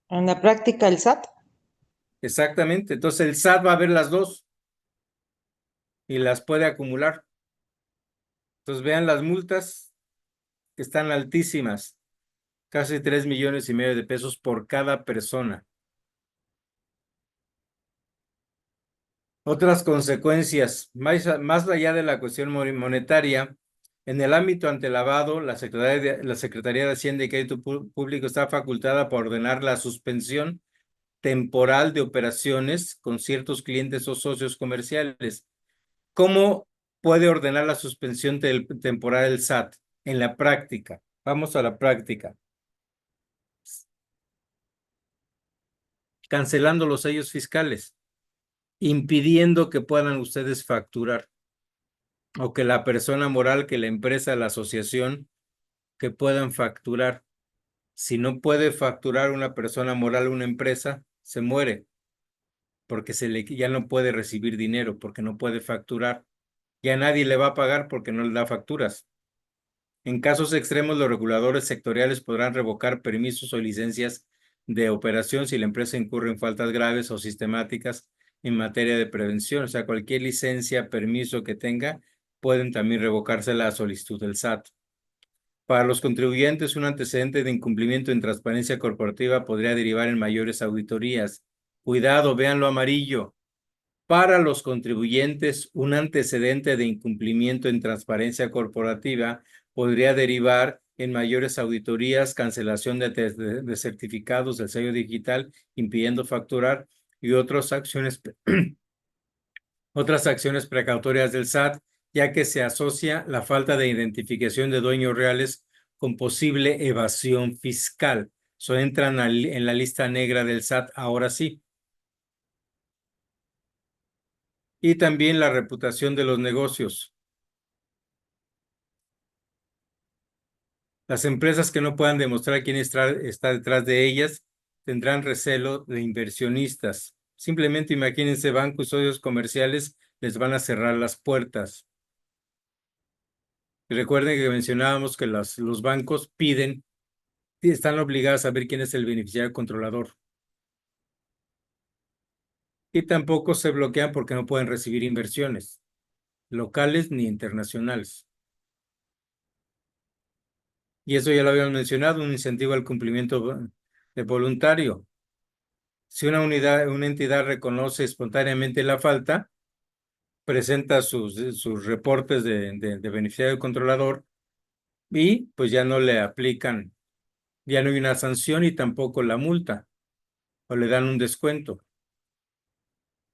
En la práctica, el SAT. Exactamente. Entonces el SAT va a ver las dos y las puede acumular. Entonces vean las multas que están altísimas, casi 3,5 millones de pesos por cada persona. Otras consecuencias, más allá de la cuestión monetaria, en el ámbito antelavado, la Secretaría de Hacienda y Crédito Público está facultada para ordenar la suspensión temporal de operaciones con ciertos clientes o socios comerciales. ¿Cómo puede ordenar la suspensión temporal del SAT? En la práctica. Vamos a la práctica. Cancelando los sellos fiscales, impidiendo que puedan ustedes facturar, o que la persona moral, que la empresa, la asociación, que puedan facturar. Si no puede facturar una persona moral, una empresa, se muere, porque ya no puede recibir dinero, porque no puede facturar. Ya nadie le va a pagar porque no le da facturas. En casos extremos, los reguladores sectoriales podrán revocar permisos o licencias de operación si la empresa incurre en faltas graves o sistemáticas en materia de prevención. O sea, cualquier licencia, permiso que tenga, pueden también revocarse a solicitud del SAT. Para los contribuyentes, un antecedente de incumplimiento en transparencia corporativa podría derivar en mayores auditorías. Cuidado, vean lo amarillo. Para los contribuyentes, un antecedente de incumplimiento en transparencia corporativa podría derivar en mayores auditorías, cancelación de certificados del sello digital, impidiendo facturar y otras acciones precautorias del SAT, ya que se asocia la falta de identificación de dueños reales con posible evasión fiscal. Entran en la lista negra del SAT ahora sí. Y también la reputación de los negocios. Las empresas que no puedan demostrar quién está detrás de ellas tendrán recelo de inversionistas. Simplemente imagínense, bancos, socios comerciales les van a cerrar las puertas. Y recuerden que mencionábamos que los bancos están obligados a ver quién es el beneficiario controlador. Y tampoco se bloquean porque no pueden recibir inversiones, locales ni internacionales. Y eso ya lo habíamos mencionado, un incentivo al cumplimiento de voluntario. Si una entidad reconoce espontáneamente la falta, presenta sus reportes de beneficiario controlador y pues ya no le aplican, ya no hay una sanción y tampoco la multa, o le dan un descuento.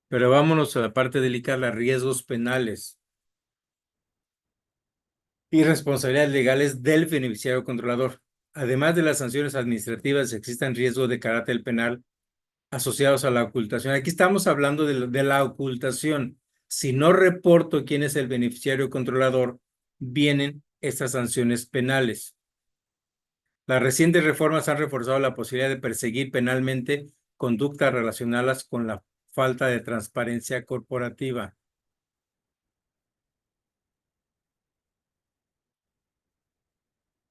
Pero vámonos a la parte delicada, riesgos penales y responsabilidades legales del beneficiario controlador. Además de las sanciones administrativas, existen riesgos de carácter penal asociados a la ocultación. Aquí estamos hablando de la ocultación. Si no reporto quién es el beneficiario controlador, vienen estas sanciones penales. Las recientes reformas han reforzado la posibilidad de perseguir penalmente conductas relacionadas con la falta de transparencia corporativa.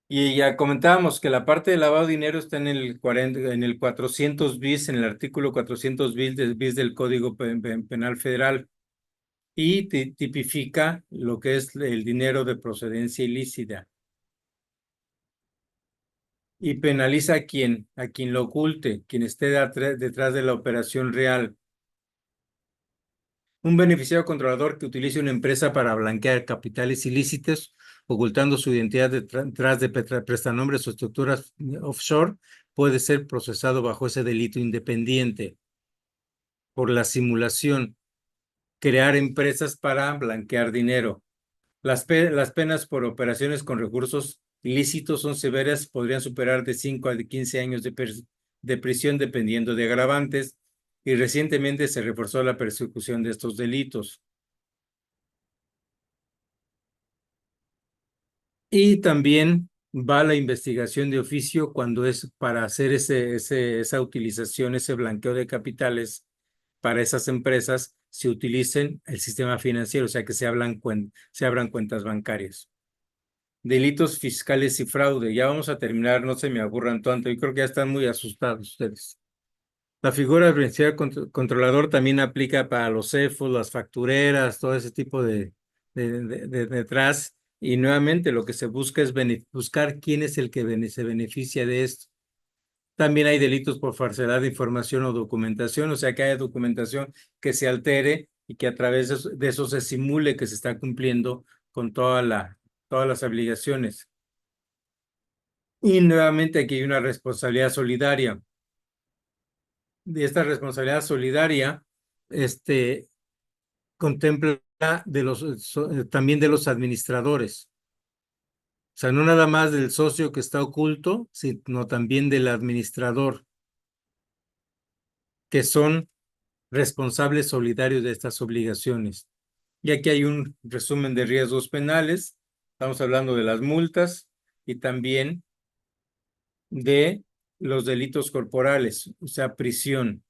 Y ya comentábamos que la parte de lavado de dinero está en el 400 bis, en el artículo 400 bis del Código Penal Federal, y tipifica lo que es el dinero de procedencia ilícita. Y penaliza a quien lo oculte, quien esté detrás de la operación real. Un beneficiario controlador que utilice una empresa para blanquear capitales ilícitos, ocultando su identidad detrás de prestanombres o estructuras offshore, puede ser procesado bajo ese delito independiente por la simulación, crear empresas para blanquear dinero. Las penas por operaciones con recursos ilícitos son severas, podrían superar de 5 a 15 años de prisión dependiendo de agravantes, y recientemente se reforzó la persecución de estos delitos. Y también va la investigación de oficio cuando es para hacer esa utilización, ese blanqueo de capitales para esas empresas, se utilicen el sistema financiero, o sea, que se abran cuentas bancarias. Delitos fiscales y fraude. Ya vamos a terminar, no se me aburran tanto. Yo creo que ya están muy asustados ustedes. La figura del beneficiario controlador también aplica para los CEFOS, las factureras, todo ese tipo de detrás. Y nuevamente lo que se busca es buscar quién es el que se beneficia de esto. También hay delitos por falsedad de información o documentación, o sea que haya documentación que se altere y que a través de eso se simule que se está cumpliendo con todas las obligaciones. Y nuevamente aquí hay una responsabilidad solidaria. De esta responsabilidad solidaria, contempla también de los administradores. O sea, no nada más del socio que está oculto, sino también del administrador, que son responsables solidarios de estas obligaciones. Y aquí hay un resumen de riesgos penales. Estamos hablando de las multas y también de los delitos corporales, o sea, prisión.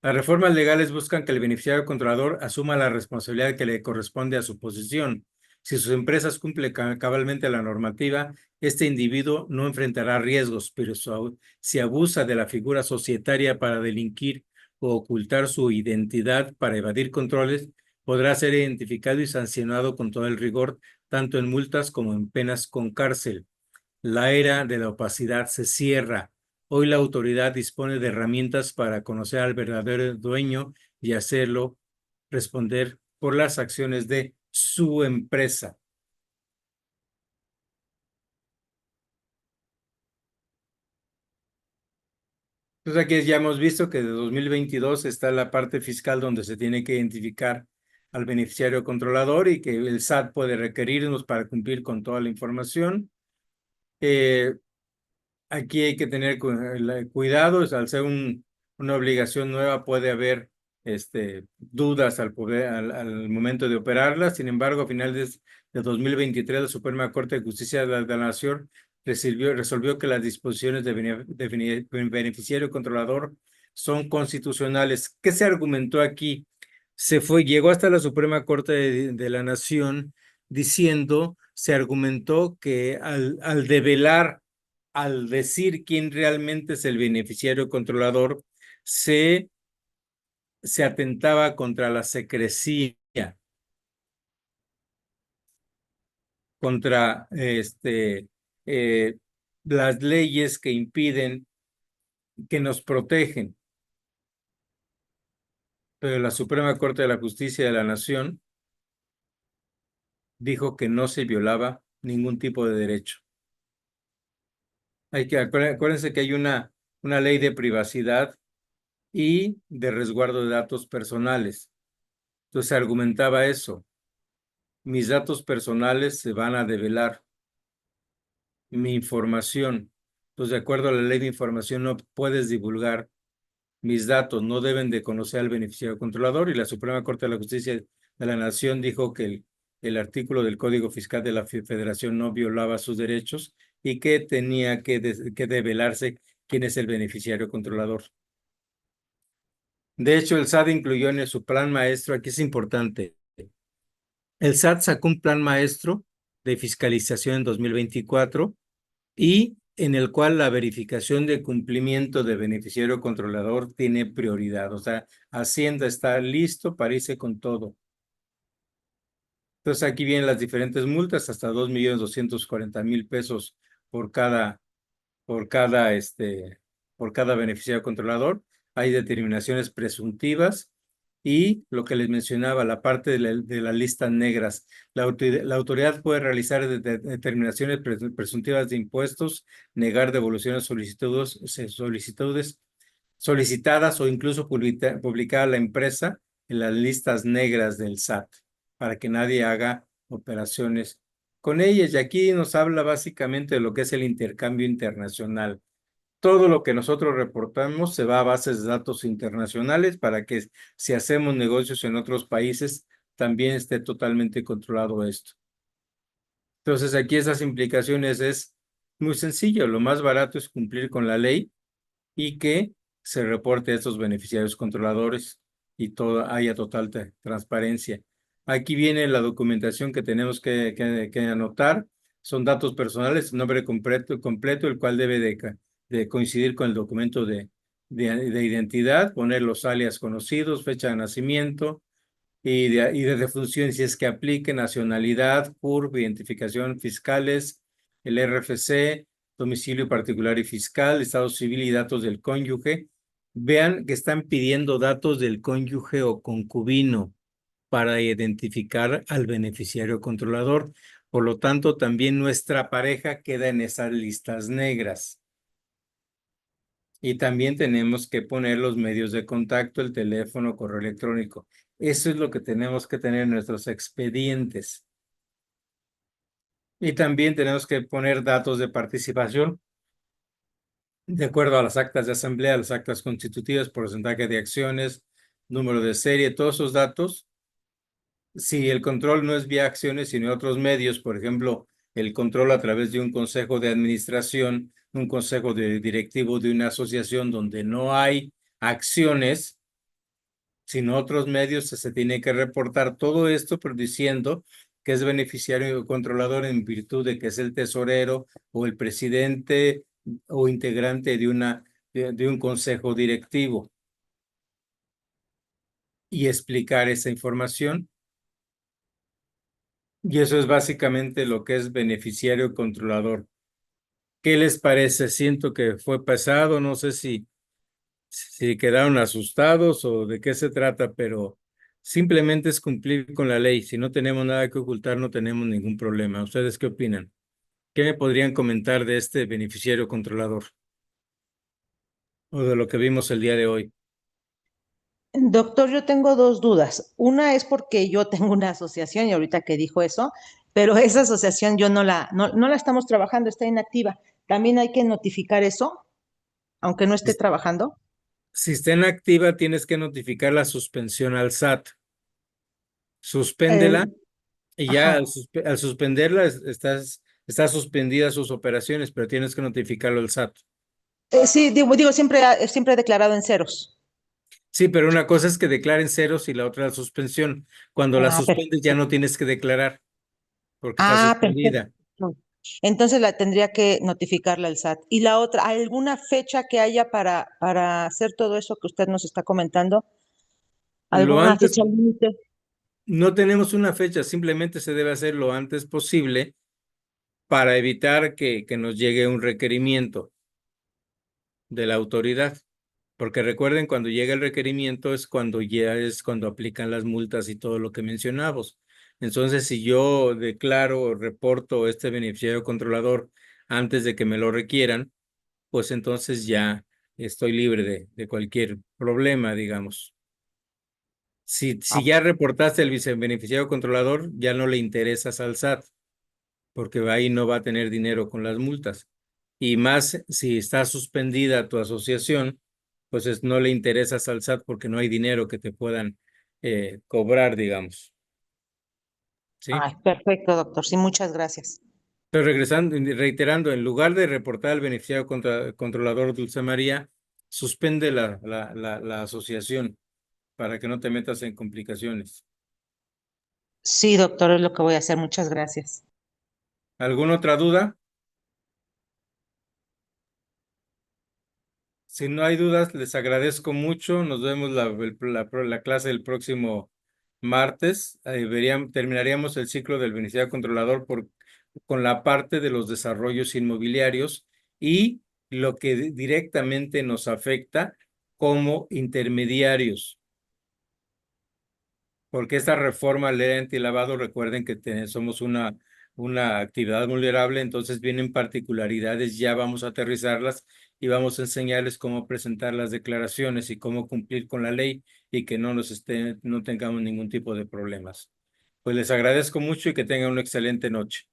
Las reformas legales buscan que el beneficiario controlador asuma la responsabilidad que le corresponde a su posición. Si sus empresas cumplen cabalmente la normativa, este individuo no enfrentará riesgos, pero si abusa de la figura societaria para delinquir o ocultar su identidad para evadir controles, podrá ser identificado y sancionado con todo el rigor, tanto en multas como en penas con cárcel. La era de la opacidad se cierra. Hoy la autoridad dispone de herramientas para conocer al verdadero dueño y hacerlo responder por las acciones de su empresa. Entonces aquí ya hemos visto que de 2022 está la parte fiscal donde se tiene que identificar al beneficiario controlador y que el SAT puede requerirnos para cumplir con toda la información. Aquí hay que tener cuidado, al ser una obligación nueva puede haber dudas al momento de operarla. Sin embargo, a finales de 2023, la Suprema Corte de Justicia de la Nación resolvió que las disposiciones de beneficiario controlador son constitucionales. ¿Qué se argumentó aquí? Llegó hasta la Suprema Corte de la Nación diciendo, se argumentó que al develar, al decir quién realmente es el beneficiario controlador, se atentaba contra la secrecía, contra las leyes que impiden, que nos protegen. Pero la Suprema Corte de la Justicia de la Nación dijo que no se violaba ningún tipo de derecho. Acuérdense que hay una ley de privacidad y de resguardo de datos personales. Entonces se argumentaba eso. Mis datos personales se van a develar. Mi información. Entonces, de acuerdo a la ley de información, no puedes divulgar mis datos. No deben de conocer al beneficiario controlador. Y la Suprema Corte de la Justicia de la Nación dijo que el artículo del Código Fiscal de la Federación no violaba sus derechos y que tenía que develarse quién es el beneficiario controlador. De hecho, el SAT incluyó en su plan maestro, aquí es importante, el SAT sacó un plan maestro de fiscalización en 2024 y en el cual la verificación de cumplimiento de beneficiario controlador tiene prioridad. O sea, Hacienda está listo para irse con todo. Entonces aquí vienen las diferentes multas, hasta 2.240.000 pesos por cada beneficiario controlador. Hay determinaciones presuntivas y lo que les mencionaba, la parte de las listas negras. La autoridad puede realizar determinaciones presuntivas de impuestos, negar devoluciones solicitadas o incluso publicar a la empresa en las listas negras del SAT para que nadie haga operaciones con ellas. Y aquí nos habla básicamente de lo que es el intercambio internacional. Todo lo que nosotros reportamos se va a bases de datos internacionales para que si hacemos negocios en otros países también esté totalmente controlado esto. Entonces aquí esas implicaciones es muy sencillo. Lo más barato es cumplir con la ley y que se reporte a estos beneficiarios controladores y todo haya total transparencia. Aquí viene la documentación que tenemos que anotar. Son datos personales, nombre completo, el cual debe de coincidir con el documento de identidad, poner los alias conocidos, fecha de nacimiento y de defunción si es que aplique, nacionalidad, CURP, identificación fiscales, el RFC, domicilio particular y fiscal, estado civil y datos del cónyuge. Vean que están pidiendo datos del cónyuge o concubino para identificar al beneficiario controlador. Por lo tanto, también nuestra pareja queda en esas listas negras. Y también tenemos que poner los medios de contacto, el teléfono, correo electrónico. Eso es lo que tenemos que tener en nuestros expedientes. Y también tenemos que poner datos de participación de acuerdo a las actas de asamblea, las actas constitutivas, porcentaje de acciones, número de serie, todos esos datos. Si el control no es vía acciones, sino otros medios, por ejemplo, el control a través de un consejo de administración, un consejo directivo de una asociación donde no hay acciones, sino otros medios, se tiene que reportar todo esto, pero diciendo que es beneficiario controlador en virtud de que es el tesorero o el presidente o integrante de un consejo directivo. Y explicar esa información. Y eso es básicamente lo que es beneficiario controlador. ¿Qué les parece? Siento que fue pesado, no sé si quedaron asustados o de qué se trata, pero simplemente es cumplir con la ley. Si no tenemos nada que ocultar, no tenemos ningún problema. ¿Ustedes qué opinan? ¿Qué me podrían comentar de este beneficiario controlador? O de lo que vimos el día de hoy. Doctor, yo tengo dos dudas. Una es porque yo tengo una asociación y ahorita que dijo eso, pero esa asociación yo no la estamos trabajando, está inactiva. ¿También hay que notificar eso, aunque no esté trabajando? Si está inactiva, tienes que notificar la suspensión al SAT. Eh, Suspéndela. Y ya ajá. al suspenderla, está suspendida sus operaciones, pero tienes que notificarlo al SAT. Sí, digo, siempre he declarado en ceros. Sí, pero una cosa es que declaren ceros y la otra la suspensión. Cuando la Ah, suspendes ya no tienes que declarar porque está perfecto. suspendida. Entonces la tendría que notificarle al SAT. Y la otra, ¿alguna fecha que haya para hacer todo eso que usted nos está comentando? Lo ¿Alguna antes, fecha límite? no tenemos una fecha, simplemente se debe hacer lo antes posible para evitar que nos llegue un requerimiento de la autoridad. Porque recuerden, cuando llega el requerimiento es cuando aplican las multas y todo lo que mencionamos. Entonces, si yo declaro o reporto este beneficiario controlador antes de que me lo requieran, pues entonces ya estoy libre de cualquier problema, digamos. Si ya reportaste el beneficiario controlador, ya no le interesas al SAT, porque ahí no va a tener dinero con las multas. Y más si está suspendida tu asociación, pues no le interesas al SAT porque no hay dinero que te puedan cobrar, digamos. ¿Sí? Ay, perfecto, doctor. Sí, muchas gracias. Pero regresando, y reiterando, en lugar de reportar al beneficiario controlador Dulce María, suspende la asociación para que no te metas en complicaciones. Sí, doctor, es lo que voy a hacer. Muchas gracias. ¿Alguna otra duda? Si no hay dudas, les agradezco mucho. Nos vemos la clase el próximo martes. Terminaríamos el ciclo del beneficiario controlador con la parte de los desarrollos inmobiliarios y lo que directamente nos afecta como intermediarios. Porque esta reforma a ley antilavado, recuerden que somos una actividad vulnerable, entonces vienen particularidades, ya vamos a aterrizarlas y vamos a enseñarles cómo presentar las declaraciones y cómo cumplir con la ley y que no tengamos ningún tipo de problemas. Pues les agradezco mucho y que tengan una excelente noche.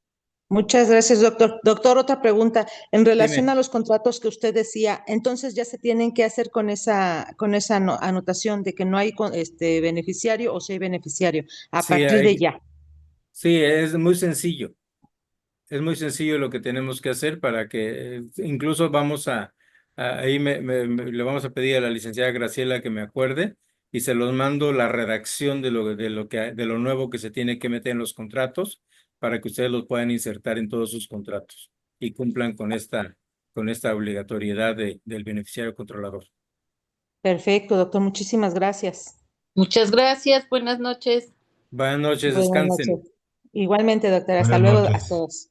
Muchas gracias, doctor. Doctor, otra pregunta. En relación Dime. a los contratos que usted decía, entonces ya se tienen que hacer con esa anotación de que no hay beneficiario o si hay beneficiario, a Sí, partir de ya. sí, es muy sencillo. Es muy sencillo lo que tenemos que hacer para que incluso ahí le vamos a pedir a la licenciada Graciela que me acuerde y se los mando la redacción de lo nuevo que se tiene que meter en los contratos para que ustedes los puedan insertar en todos sus contratos y cumplan con esta obligatoriedad del beneficiario controlador. Perfecto, doctor, muchísimas gracias. Muchas gracias, buenas noches. Buenas noches, Buenas descansen. noches. Igualmente, doctor, hasta Buenas luego a noches. todos.